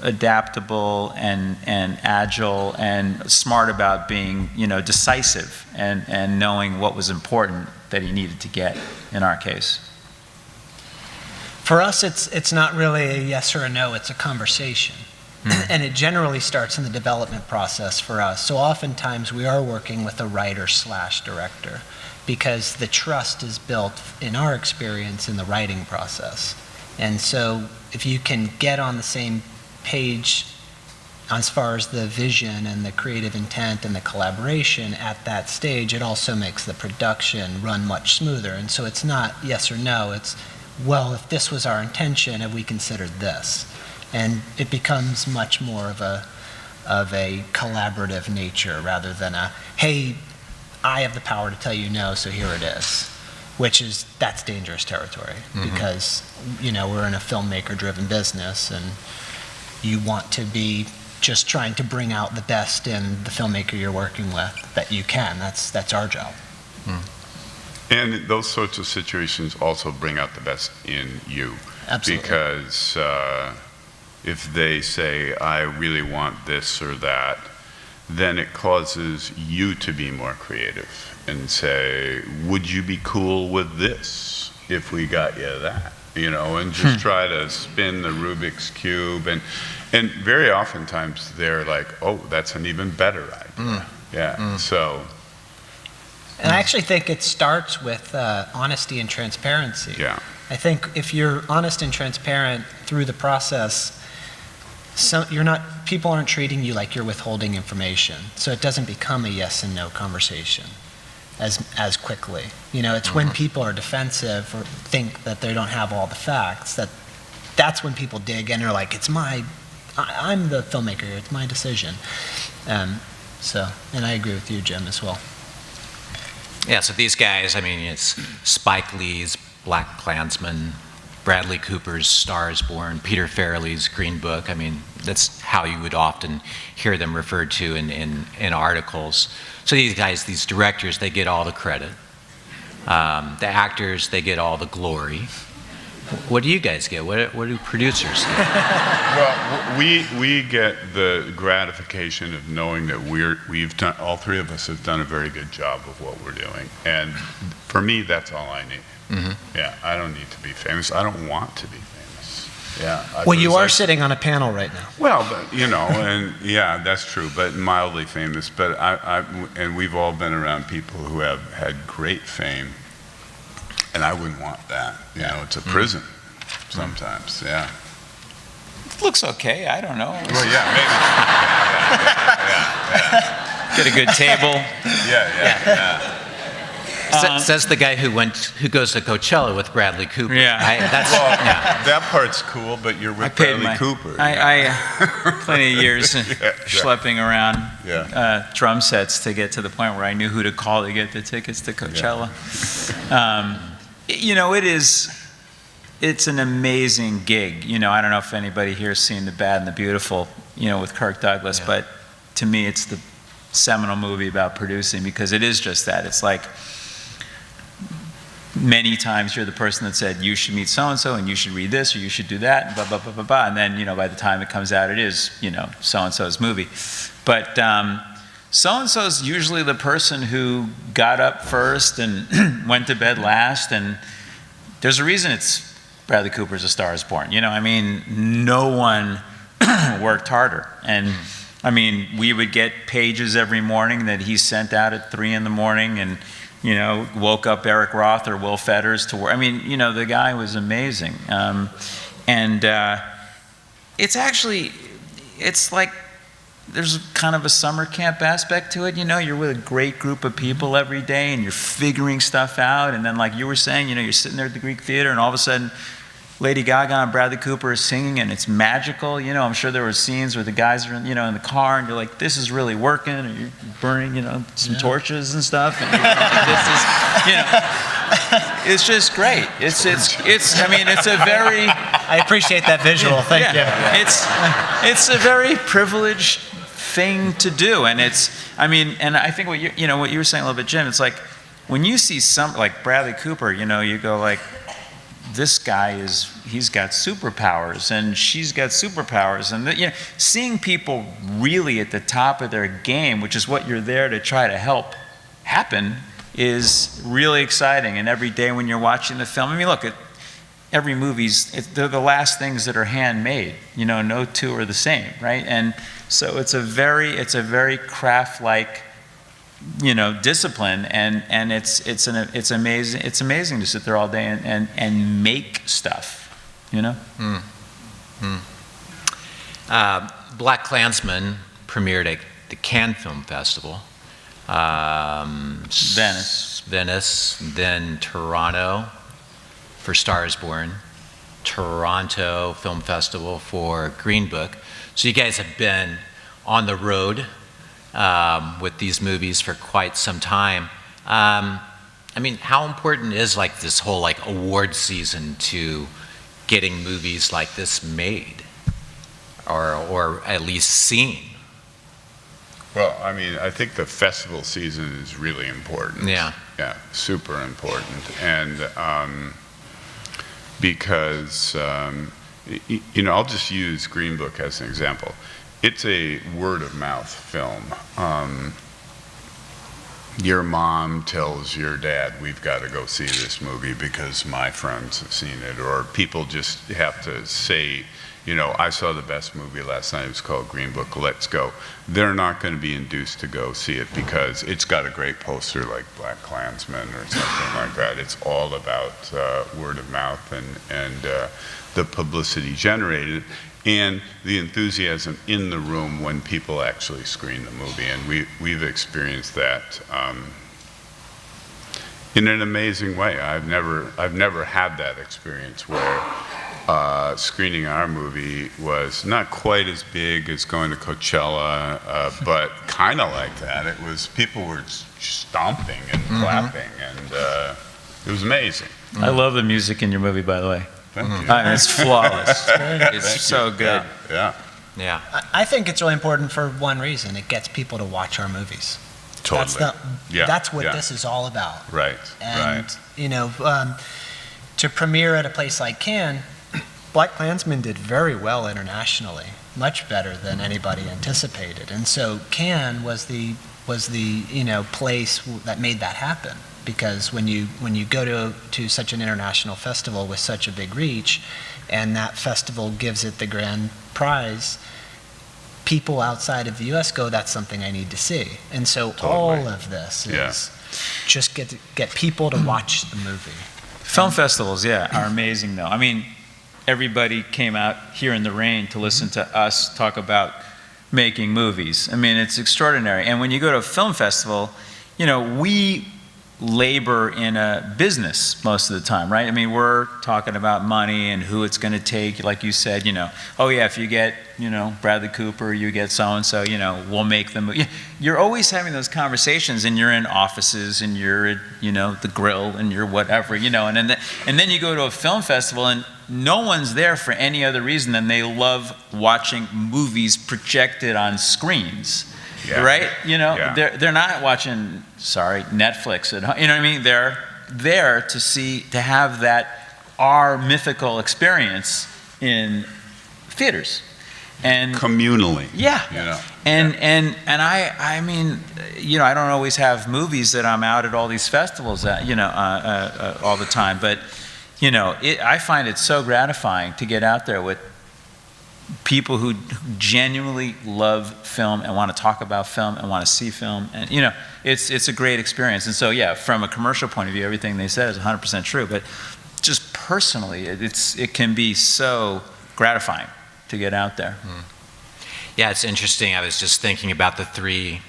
Speaker 4: adaptable and agile and smart about being, decisive and knowing what was important that he needed to get in our case.
Speaker 5: For us, it's not really a yes or a no, it's a conversation. And it generally starts in the development process for us. So oftentimes we are working with a writer/director, because the trust is built, in our experience, in the writing process. And so if you can get on the same page as far as the vision and the creative intent and the collaboration at that stage, it also makes the production run much smoother. And so it's not yes or no, it's, well, if this was our intention, have we considered this? And it becomes much more of a collaborative nature, rather than a, hey, I have the power to tell you no, so here it is. that's dangerous territory because, you know, we're in a filmmaker-driven business and you want to be just trying to bring out the best in the filmmaker you're working with that you can. That's our job.
Speaker 3: And those sorts of situations also bring out the best in you.
Speaker 5: Absolutely.
Speaker 3: Because if they say, I really want this or that, then it causes you to be more creative and say, would you be cool with this if we got you that? You know, and just try to spin the Rubik's Cube. And very oftentimes they're like, oh, that's an even better idea. Yeah, so.
Speaker 5: And I actually think it starts with honesty and transparency.
Speaker 3: Yeah.
Speaker 5: I think if you're honest and transparent through the process, people aren't treating you like you're withholding information. So it doesn't become a yes and no conversation as quickly. You know, it's when people are defensive or think that they don't have all the facts, that's when people dig in and are like, I'm the filmmaker, it's my decision. And I agree with you, Jim, as well.
Speaker 2: Yeah, so these guys, I mean, it's Spike Lee's Black Klansman, Bradley Cooper's Star is Born, Peter Farrelly's Green Book. I mean, that's how you would often hear them referred to in articles. So these guys, these directors, they get all the credit. The actors, they get all the glory. What do you guys get? What do producers get?
Speaker 3: Well, we get the gratification of knowing that we've done, all three of us have done a very good job of what we're doing. And for me, that's all I need. Yeah, I don't need to be famous. I don't want to be famous. Yeah.
Speaker 5: Well, you are sitting on a panel right now.
Speaker 3: Well, but, you know, and yeah, that's true, but mildly famous. But and we've all been around people who have had great fame, and I wouldn't want that. You know, it's a prison sometimes. Yeah.
Speaker 4: It looks okay, I don't know.
Speaker 3: Well, yeah, maybe. Yeah.
Speaker 4: Get a good table.
Speaker 3: Yeah.
Speaker 2: Says the guy who goes to Coachella with Bradley Cooper.
Speaker 4: Yeah.
Speaker 3: That part's cool, but you're with Bradley Cooper.
Speaker 4: I plenty of years schlepping around
Speaker 3: Yeah.
Speaker 4: drum sets to get to the point where I knew who to call to get the tickets to Coachella. You know, it's an amazing gig. You know, I don't know if anybody here has seen The Bad and the Beautiful, you know, with Kirk Douglas, but to me it's the seminal movie about producing because it is just that. It's like many times you're the person that said you should meet so-and-so and you should read this or you should do that and blah, blah, blah, blah, blah. And then, you know, by the time it comes out, it is, you know, so-and-so's movie. But so-and-so's usually the person who got up first and went to bed last. And there's a reason it's Bradley Cooper's A Star is Born. You know, I mean, no one worked harder. And I mean, we would get pages every morning that he sent out at 3 in the morning and, you know, woke up Eric Roth or Will Fetters to work. I mean, you know, the guy was amazing. It's like there's kind of a summer camp aspect to it. You know, you're with a great group of people every day and you're figuring stuff out. And then like you were saying, you know, you're sitting there at the Greek Theater and all of a sudden Lady Gaga and Bradley Cooper are singing and it's magical. You know, I'm sure there were scenes where the guys are, you know, in the car and you're like, this is really working, or you're burning, you know, some torches and stuff. And you're like, this is, you know, it's just great. I mean, it's a very...
Speaker 5: I appreciate that visual. Thank you.
Speaker 4: It's a very privileged thing to do. And I mean, and I think what you were saying a little bit, Jim, it's like, when you see like Bradley Cooper, you know, you go like, this guy he's got superpowers and she's got superpowers. And, you know, seeing people really at the top of their game, which is what you're there to try to help happen, is really exciting. And every day when you're watching the film, I mean, look, every they're the last things that are handmade. You know, no two are the same, right? And so it's a very craft-like, you know, discipline, and it's amazing to sit there all day and make stuff, you know.
Speaker 2: Black Klansman premiered at the Cannes Film Festival, Venice, then Toronto for Star is Born, Toronto Film Festival for Green Book. So you guys have been on the road with these movies for quite some time. I mean, how important is like this whole like award season to getting movies like this made, or at least seen?
Speaker 3: Well, I mean, I think the festival season is really important.
Speaker 2: Yeah.
Speaker 3: Yeah, super important. And because, you know, I'll just use Green Book as an example. It's a word of mouth film. Your mom tells your dad, we've got to go see this movie because my friends have seen it, or people just have to say, you know, I saw the best movie last night, it was called Green Book, let's go. They're not going to be induced to go see it because it's got a great poster like Black Klansman or something like that. It's all about word of mouth and the publicity generated and the enthusiasm in the room when people actually screen the movie. And we've experienced that in an amazing way. I've never had that experience where screening our movie was not quite as big as going to Coachella, but kind of like that. It was, people were stomping and clapping, and it was amazing.
Speaker 4: I love the music in your movie, by the way.
Speaker 3: Thank you.
Speaker 4: It's flawless. It's so good.
Speaker 3: Yeah,
Speaker 2: Yeah.
Speaker 5: I think it's really important for one reason. It gets people to watch our movies.
Speaker 3: totally.
Speaker 5: That's what this is all about.
Speaker 3: Right,
Speaker 5: And,
Speaker 3: right.
Speaker 5: you know, to premiere at a place like Cannes, Black Klansman did very well internationally, much better than anybody anticipated. And so Cannes was the you know, place that made that happen. Because when you go to such an international festival with such a big reach, and that festival gives it the grand prize, people outside of the U.S. go, that's something I need to see. And so all of this is just get people to watch the movie.
Speaker 4: Film festivals, are amazing though. I mean, everybody came out here in the rain to listen to us talk about making movies. I mean, it's extraordinary. And when you go to a film festival, you know, we labor in a business most of the time, right? I mean, we're talking about money and who it's going to take. Like you said, you know, oh yeah, if you get, you know, Bradley Cooper, you get so-and-so, you know, we'll make the movie. You're always having those conversations, and you're in offices, and you're at, you know, the grill, and you're whatever, you know, and then you go to a film festival, and no one's there for any other reason than they love watching movies projected on screens.
Speaker 3: Yeah.
Speaker 4: Right? You know,
Speaker 3: Yeah.
Speaker 4: they're not watching, Netflix at home. You know what I mean? They're there to have that our mythical experience in theaters. And
Speaker 3: Communally.
Speaker 4: yeah.
Speaker 3: You know.
Speaker 4: And I mean, you know, I don't always have movies that I'm out at all these festivals at, you know, all the time, but you know, I find it so gratifying to get out there with people who genuinely love film and want to talk about film and want to see film, and you know, it's a great experience. And so yeah, from a commercial point of view, everything they said is 100% true, but just personally, it can be so gratifying to get out there.
Speaker 2: Yeah, it's interesting. I was just thinking about the three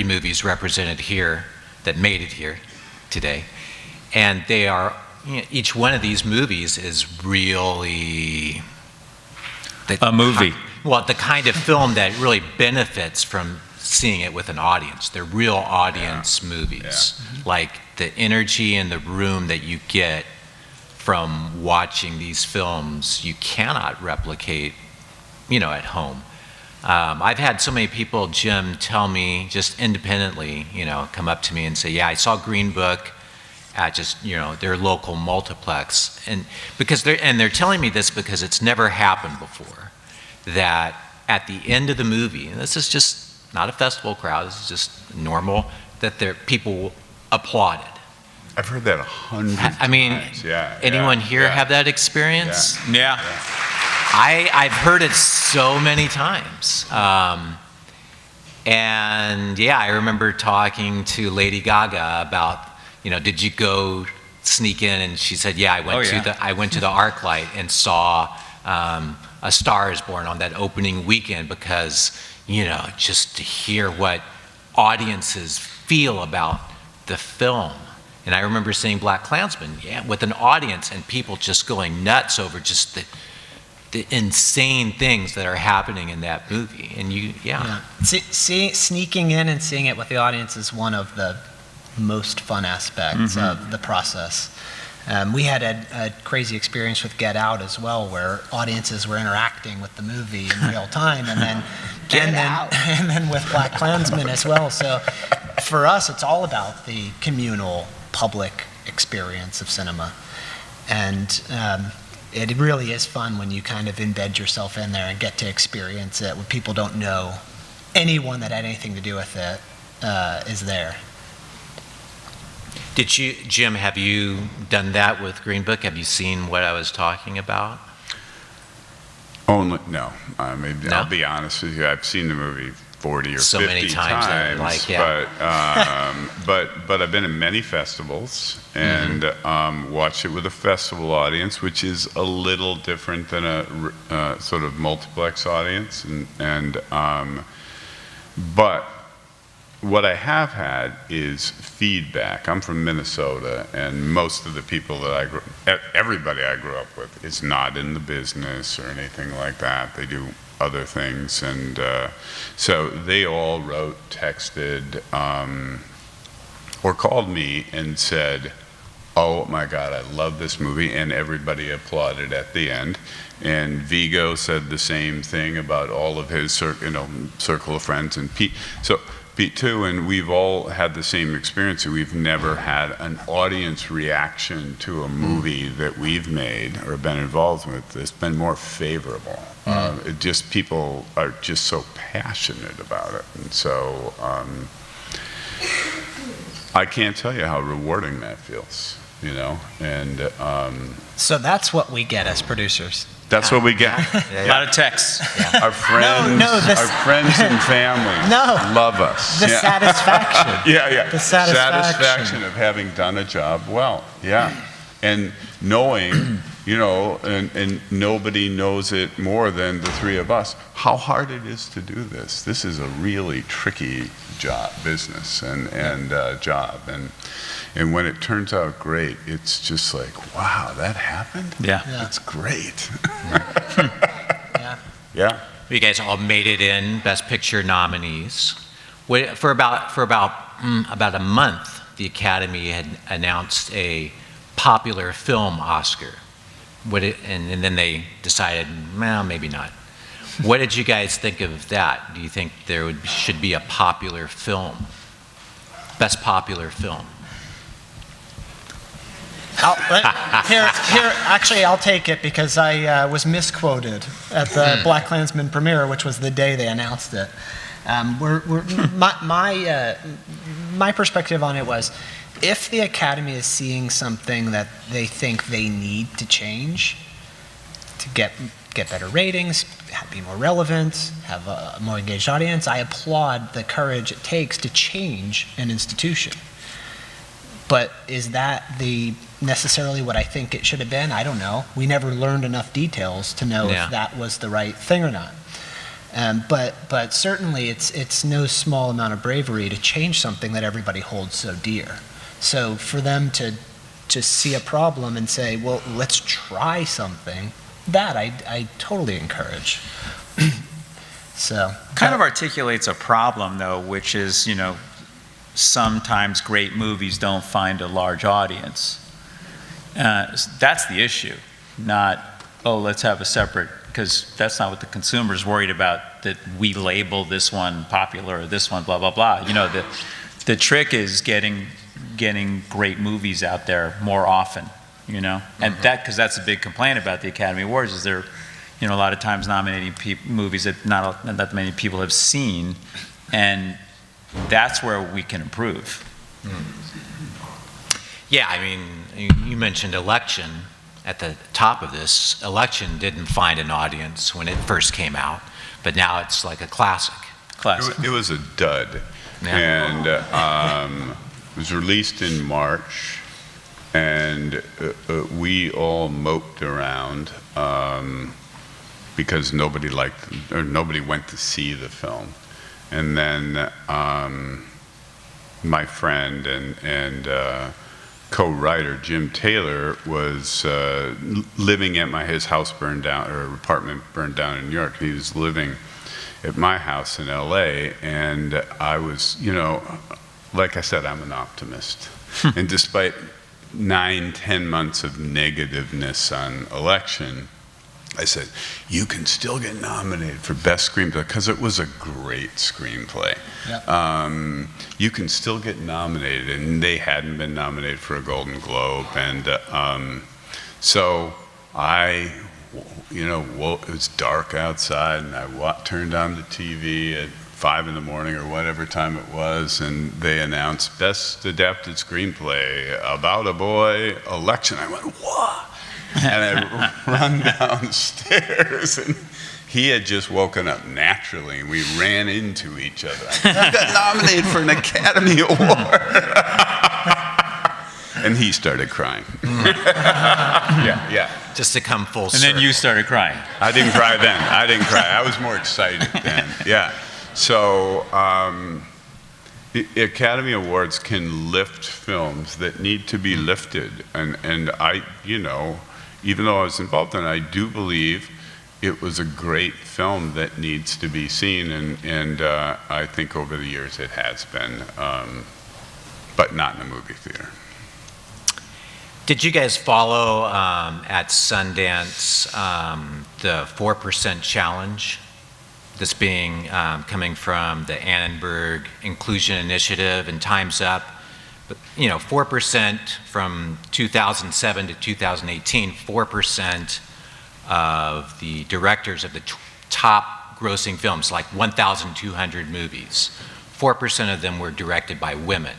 Speaker 2: movies represented here that made it here today, and they are, you know, each one of these movies is really
Speaker 4: A movie.
Speaker 2: the kind of film that really benefits from seeing it with an audience. They're real audience movies. Like the energy in the room that you get from watching these films, you cannot replicate, you know, at home. I've had so many people, Jim, tell me just independently, you know, come up to me and say, yeah, I saw Green Book at just, you know, their local multiplex. And they're telling me this because it's never happened before, that at the end of the movie, and this is just not a festival crowd, this is just normal, that people applauded.
Speaker 3: I've heard that 100 times.
Speaker 2: I mean, anyone here have that experience?
Speaker 4: Yeah.
Speaker 2: I've heard it so many times. And yeah, I remember talking to Lady Gaga about, you know, did you go sneak in? And she said, yeah, I went to the ArcLight and saw A Star Is Born on that opening weekend, because, you know, just to hear what audiences feel about the film. And I remember seeing Black Klansman, with an audience and people just going nuts over just the insane things that are happening in that movie. And sneaking in and seeing it with the audience is one of the
Speaker 5: most fun aspects of the process. We had a crazy experience with Get Out as well, where audiences were interacting with the movie in real time, and then and then with Black Klansman as well. So for us, it's all about the communal public experience of cinema, and it really is fun when you kind of embed yourself in there and get to experience it when people don't know anyone that had anything to do with it is there.
Speaker 2: Did you, Jim, have you done that with Green Book? Have you seen what I was talking about?
Speaker 3: Only, no. I mean,
Speaker 2: No?
Speaker 3: I'll be honest with you. I've seen the movie 40 or
Speaker 2: So
Speaker 3: 50
Speaker 2: many times that, like, yeah.
Speaker 3: but I've been in many festivals and watched it with a festival audience, which is a little different than a sort of multiplex audience. But what I have had is feedback. I'm from Minnesota, and most of the people that everybody I grew up with is not in the business or anything like that. They do other things, and so they all wrote, texted, or called me and said, "Oh my God, I love this movie," and everybody applauded at the end. And Vigo said the same thing about all of his circle of friends, and Pete too, and we've all had the same experience. We've never had an audience reaction to a movie that we've made or been involved with that's been more favorable. People are just so passionate about it, and so I can't tell you how rewarding that feels, and
Speaker 5: So that's what we get as producers.
Speaker 3: that's what we get.
Speaker 4: A lot of texts.
Speaker 3: Our friends, our friends and family love us.
Speaker 5: The satisfaction.
Speaker 3: Yeah.
Speaker 5: The satisfaction
Speaker 3: of having done a job well. Yeah. And knowing, and nobody knows it more than the three of us, how hard it is to do this. This is a really tricky business and job. And when it turns out great, it's just like, wow, that happened?
Speaker 4: Yeah.
Speaker 3: That's great.
Speaker 5: Yeah.
Speaker 3: Yeah.
Speaker 2: You guys all made it in Best Picture nominees. For about a month, the Academy had announced a popular film Oscar. And then they decided, well, maybe not. What did you guys think of that? Do you think there should be a popular film? Best popular film?
Speaker 5: Actually, I'll take it because I was misquoted at the Black Klansman premiere, which was the day they announced it. My perspective on it was, if the Academy is seeing something that they think they need to change to get better ratings, be more relevant, have a more engaged audience, I applaud the courage it takes to change an institution. But is that necessarily what I think it should have been? I don't know. We never learned enough details to know if that was the right thing or not. But certainly it's no small amount of bravery to change something that everybody holds so dear. So for them to see a problem and say, well, let's try something, that I totally encourage. So
Speaker 4: Kind of articulates a problem, though, which is, sometimes great movies don't find a large audience. That's the issue, not, let's have a separate, because that's not what the consumer's worried about, that we label this one popular or this one blah, blah, blah. The trick is getting great movies out there more often, and because that's a big complaint about the Academy Awards, is they're, a lot of times nominating movies that not that many people have seen, and that's where we can improve.
Speaker 2: Yeah, I mean, you mentioned Election at the top of this. Election didn't find an audience when it first came out, but now it's like a classic.
Speaker 3: It was a dud.
Speaker 2: Yeah.
Speaker 3: And it was released in March, and we all moped around because nobody went to see the film. And then my friend and co-writer Jim Taylor was living at his house burned down, or apartment burned down in New York. He was living at my house in LA, and I was, like I said, I'm an optimist. And despite 9-10 months of negativeness on election, I said, you can still get nominated for Best Screenplay, because it was a great screenplay.
Speaker 5: Yeah.
Speaker 3: You can still get nominated, and they hadn't been nominated for a Golden Globe. And so it was dark outside, and I turned on the TV at 5 in the morning or whatever time it was, and they announced Best Adapted Screenplay about a boy, election. I went, what? And I run downstairs, and he had just woken up naturally, and we ran into each other. I got nominated for an Academy Award. And he started crying. Yeah.
Speaker 2: Just to come full
Speaker 4: And
Speaker 2: circle.
Speaker 4: then you started crying.
Speaker 3: I didn't cry then. I was more excited then. Yeah. So the Academy Awards can lift films that need to be lifted. And I, even though I was involved in it, I do believe it was a great film that needs to be seen. And I think over the years it has been, but not in a movie theater.
Speaker 2: Did you guys follow at Sundance the 4% challenge? This being coming from the Annenberg Inclusion Initiative and Time's Up. But 4% from 2007 to 2018, 4% of the directors of the top grossing films, like 1,200 movies, 4% of them were directed by women.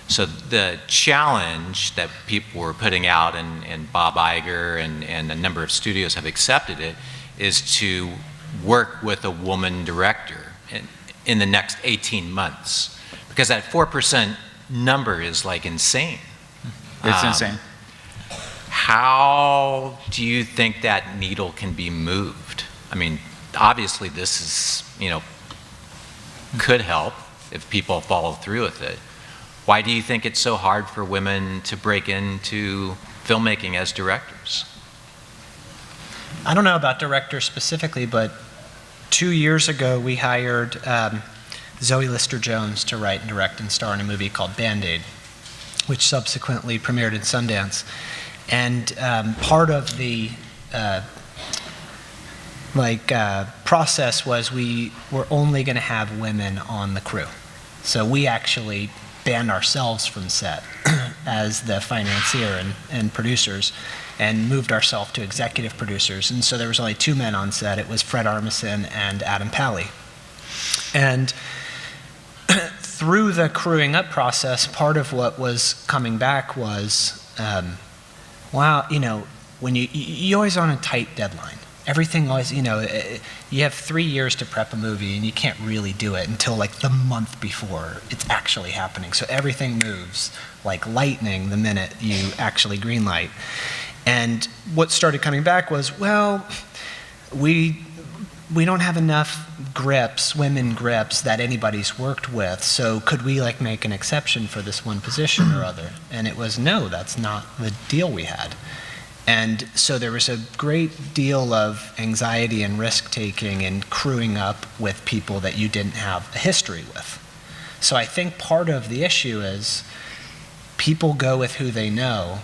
Speaker 2: So the challenge that people were putting out, and Bob Iger and a number of studios have accepted it, is to work with a woman director in the next 18 months. Because that 4% number is like insane.
Speaker 4: It's insane.
Speaker 2: How do you think that needle can be moved? I mean, obviously this is, could help if people follow through with it. Why do you think it's so hard for women to break into filmmaking as directors?
Speaker 5: I don't know about directors specifically, but 2 years ago we hired Zoe Lister-Jones to write and direct and star in a movie called Band-Aid, which subsequently premiered in Sundance. And part of the process was we were only going to have women on the crew. So we actually banned ourselves from set as the financier and producers, and moved ourselves to executive producers. And so there was only 2 men on set. It was Fred Armisen and Adam Pally. And through the crewing up process, part of what was coming back was, when you always on a tight deadline. Everything always, you have 3 years to prep a movie, and you can't really do it until like the month before it's actually happening. So everything moves like lightning the minute you actually green light. And what started coming back was, we don't have enough women grips that anybody's worked with, so could we make an exception for this one position or other? And it was, no, that's not the deal we had. And so there was a great deal of anxiety and risk-taking and crewing up with people that you didn't have a history with. So I think part of the issue is people go with who they know,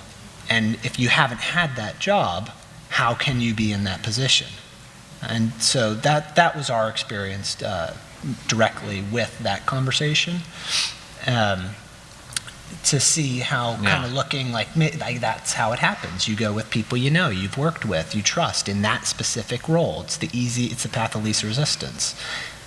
Speaker 5: and if you haven't had that job, how can you be in that position? And so that was our experience directly with that conversation. To see how kind of looking like that's how it happens. You go with people you've worked with, you trust in that specific role. It's the path of least resistance.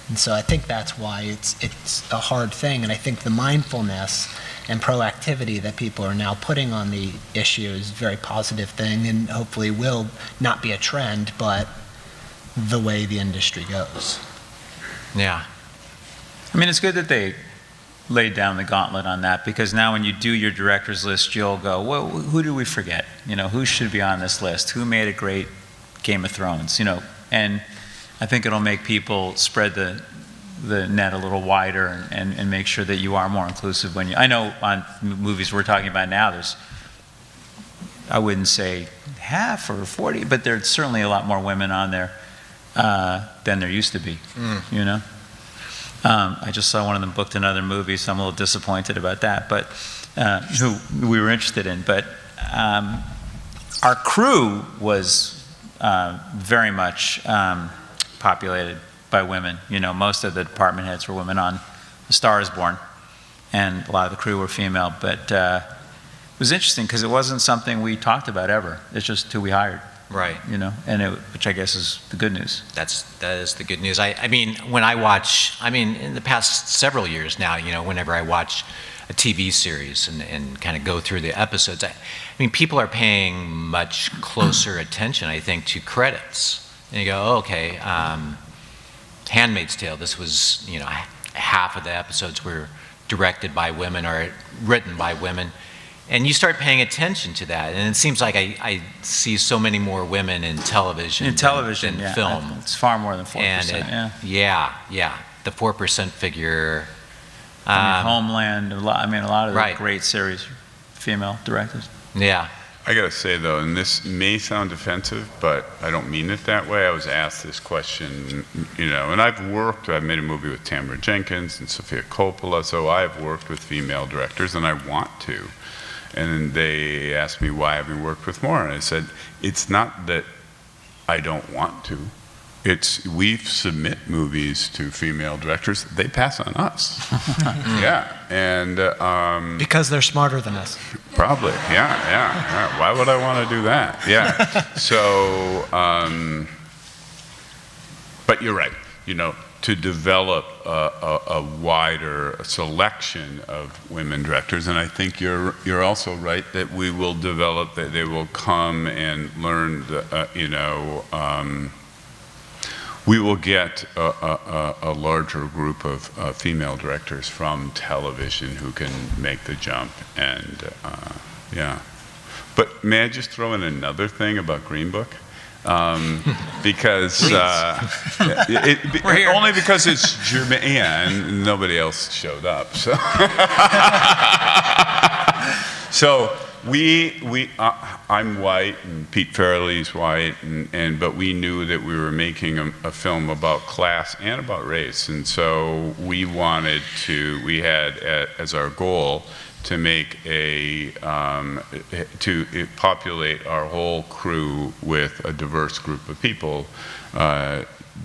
Speaker 5: And so I think that's why it's a hard thing. And I think the mindfulness and proactivity that people are now putting on the issue is a very positive thing, and hopefully will not be a trend, but the way the industry goes.
Speaker 2: Yeah.
Speaker 4: I mean, it's good that they laid down the gauntlet on that, because now when you do your director's list, you'll go, well, who do we forget? Who should be on this list? Who made a great Game of Thrones? And I think it'll make people spread the net a little wider and make sure that you are more inclusive I know on movies we're talking about now, there's, I wouldn't say half or 40, but there's certainly a lot more women on there than there used to be, I just saw one of them booked another movie, so I'm a little disappointed about that, but who we were interested in. But our crew was very much populated by women. You know, most of the department heads were women on A Star Is Born, and a lot of the crew were female. But it was interesting because it wasn't something we talked about ever. It's just who we hired.
Speaker 2: Right.
Speaker 4: You know, and which I guess is the good news.
Speaker 2: That is the good news. I mean, when I watch, I mean, in the past several years now, you know, whenever I watch a TV series and kind of go through the episodes, I mean, people are paying much closer attention, I think, to credits. And you go, oh, okay, Handmaid's Tale, this was, you know, half of the episodes were directed by women or written by women. And you start paying attention to that, and it seems like I see so many more women in television than film.
Speaker 4: It's far more than 4%.
Speaker 2: And yeah, the 4% figure.
Speaker 4: I mean, Homeland, a lot of the
Speaker 2: Right.
Speaker 4: great series, female directors.
Speaker 2: Yeah,
Speaker 3: I gotta say though, and this may sound offensive, but I don't mean it that way. I was asked this question, you know, and I've made a movie with Tamara Jenkins and Sofia Coppola, so I've worked with female directors, and I want to. And they asked me why haven't we worked with more, and I said, it's not that I don't want to. It's we submit movies to female directors, they pass on us. Yeah, and
Speaker 5: Because they're smarter than us.
Speaker 3: probably, yeah. Why would I want to do that? Yeah. So, but you're right. You know, to develop a wider selection of women directors, and I think you're also right that we will develop, that they will come and learn, we will get a larger group of female directors from television who can make the jump, and yeah. But may I just throw in another thing about Green Book? Because only because it's German, and nobody else showed up. So, so I'm white, and Pete Farrelly's white, but we knew that we were making a film about class and about race, and so we had as our goal to make to populate our whole crew with a diverse group of people,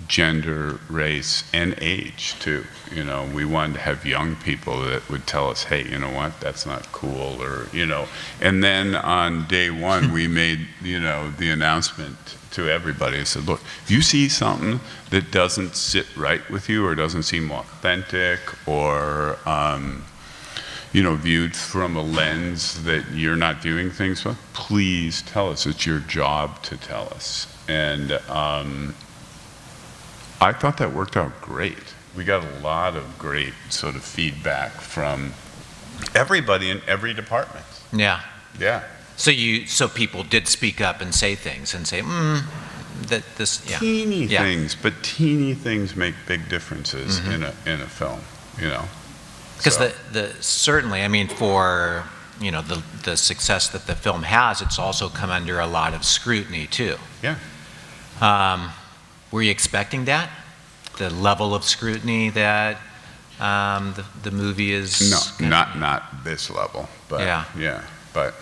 Speaker 3: gender, race, and age too. You know, we wanted to have young people that would tell us, hey, you know what, that's not cool, or, you know. And then on day one, we made, you know, the announcement to everybody. I said, look, if you see something that doesn't sit right with you or doesn't seem authentic or, you know, viewed from a lens that you're not viewing things from, please tell us. It's your job to tell us. And I thought that worked out great. We got a lot of great sort of feedback from everybody in every department.
Speaker 2: yeah.
Speaker 3: Yeah.
Speaker 2: So people did speak up and say things and say, that this, yeah.
Speaker 3: Teeny
Speaker 2: Yeah.
Speaker 3: things, but teeny things make big differences in a film, you know.
Speaker 2: Because
Speaker 3: So-
Speaker 2: certainly, I mean, for, you know, the success that the film has, it's also come under a lot of scrutiny too.
Speaker 3: Yeah.
Speaker 2: Were you expecting that? The level of scrutiny that the movie is?
Speaker 3: No, not this level, but
Speaker 2: Yeah.
Speaker 3: but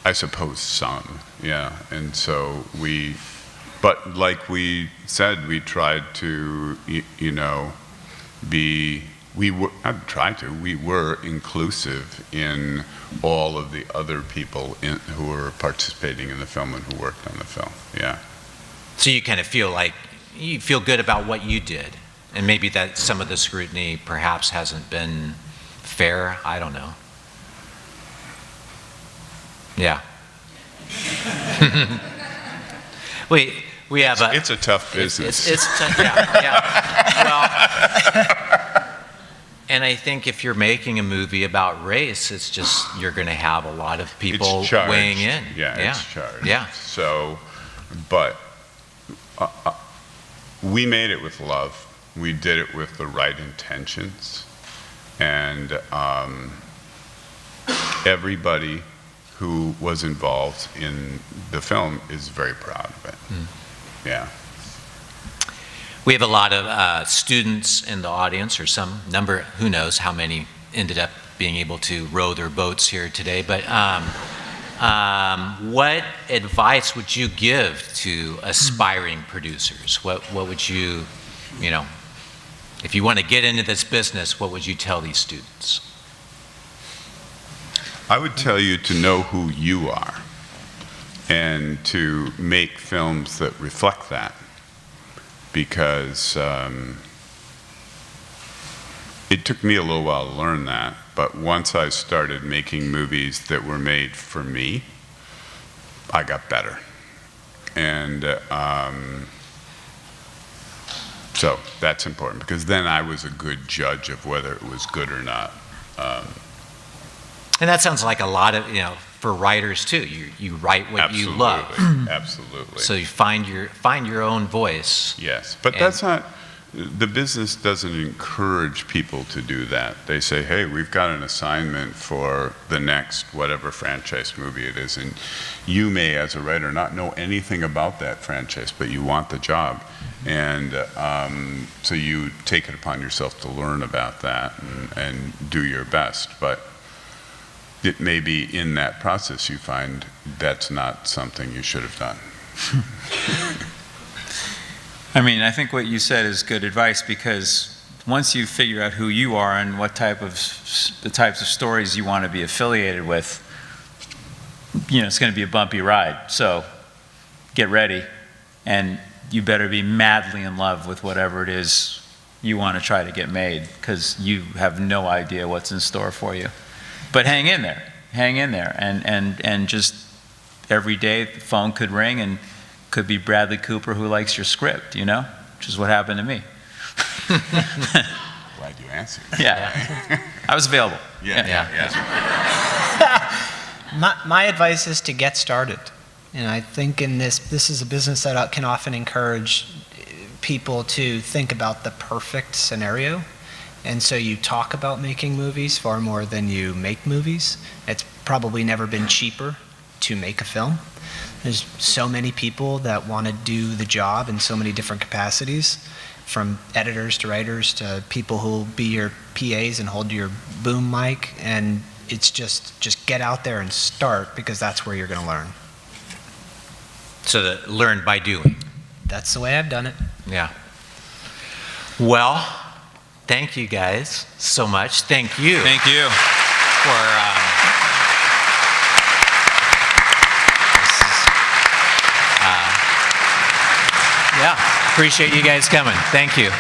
Speaker 3: I suppose some, yeah. And so but like we said, we tried to, you know, we were inclusive in all of the other people who were participating in the film and who worked on the film, yeah.
Speaker 2: So you kind of feel like, you feel good about what you did, and maybe that some of the scrutiny perhaps hasn't been fair, I don't know. Yeah. We have
Speaker 3: It's a tough business.
Speaker 2: yeah. Well, and I think if you're making a movie about race, it's just, you're going to have a lot of people
Speaker 3: It's charged.
Speaker 2: weighing in.
Speaker 3: Yeah, it's charged.
Speaker 2: Yeah.
Speaker 3: So, but we made it with love. We did it with the right intentions. And everybody who was involved in the film is very proud of it. Yeah.
Speaker 2: We have a lot of students in the audience, or some number, who knows how many ended up being able to row their boats here today. But what advice would you give to aspiring producers? What would you, if you want to get into this business, what would you tell these students?
Speaker 3: I would tell you to know who you are and to make films that reflect that, because it took me a little while to learn that, but once I started making movies that were made for me, I got better. And so that's important, because then I was a good judge of whether it was good or not.
Speaker 2: And that sounds like a lot of, for writers too. You write what you love.
Speaker 3: Absolutely.
Speaker 2: So you find your own voice.
Speaker 3: Yes, but that's not, the business doesn't encourage people to do that. They say, hey, we've got an assignment for the next whatever franchise movie it is, and you may, as a writer, not know anything about that franchise, but you want the job. And so you take it upon yourself to learn about that and do your best. But it may be in that process you find that's not something you should have done.
Speaker 4: I mean, I think what you said is good advice, because once you figure out who you are and what the types of stories you want to be affiliated with, it's going to be a bumpy ride. So get ready, and you better be madly in love with whatever it is you want to try to get made, because you have no idea what's in store for you. But hang in there, and just every day the phone could ring and could be Bradley Cooper who likes your script, which is what happened to me.
Speaker 3: Glad you answered.
Speaker 4: Yeah, I was available.
Speaker 3: Yeah.
Speaker 5: My advice is to get started. And I think in this is a business that can often encourage people to think about the perfect scenario. And so you talk about making movies far more than you make movies. It's probably never been cheaper to make a film. There's so many people that want to do the job in so many different capacities, from editors to writers to people who will be your PAs and hold your boom mic. And it's just get out there and start, because that's where you're going to learn.
Speaker 2: So learn by doing.
Speaker 5: That's the way I've done it.
Speaker 2: Yeah. Well, thank you guys so much. Thank you.
Speaker 4: Thank you.
Speaker 2: Appreciate you guys coming. Thank you.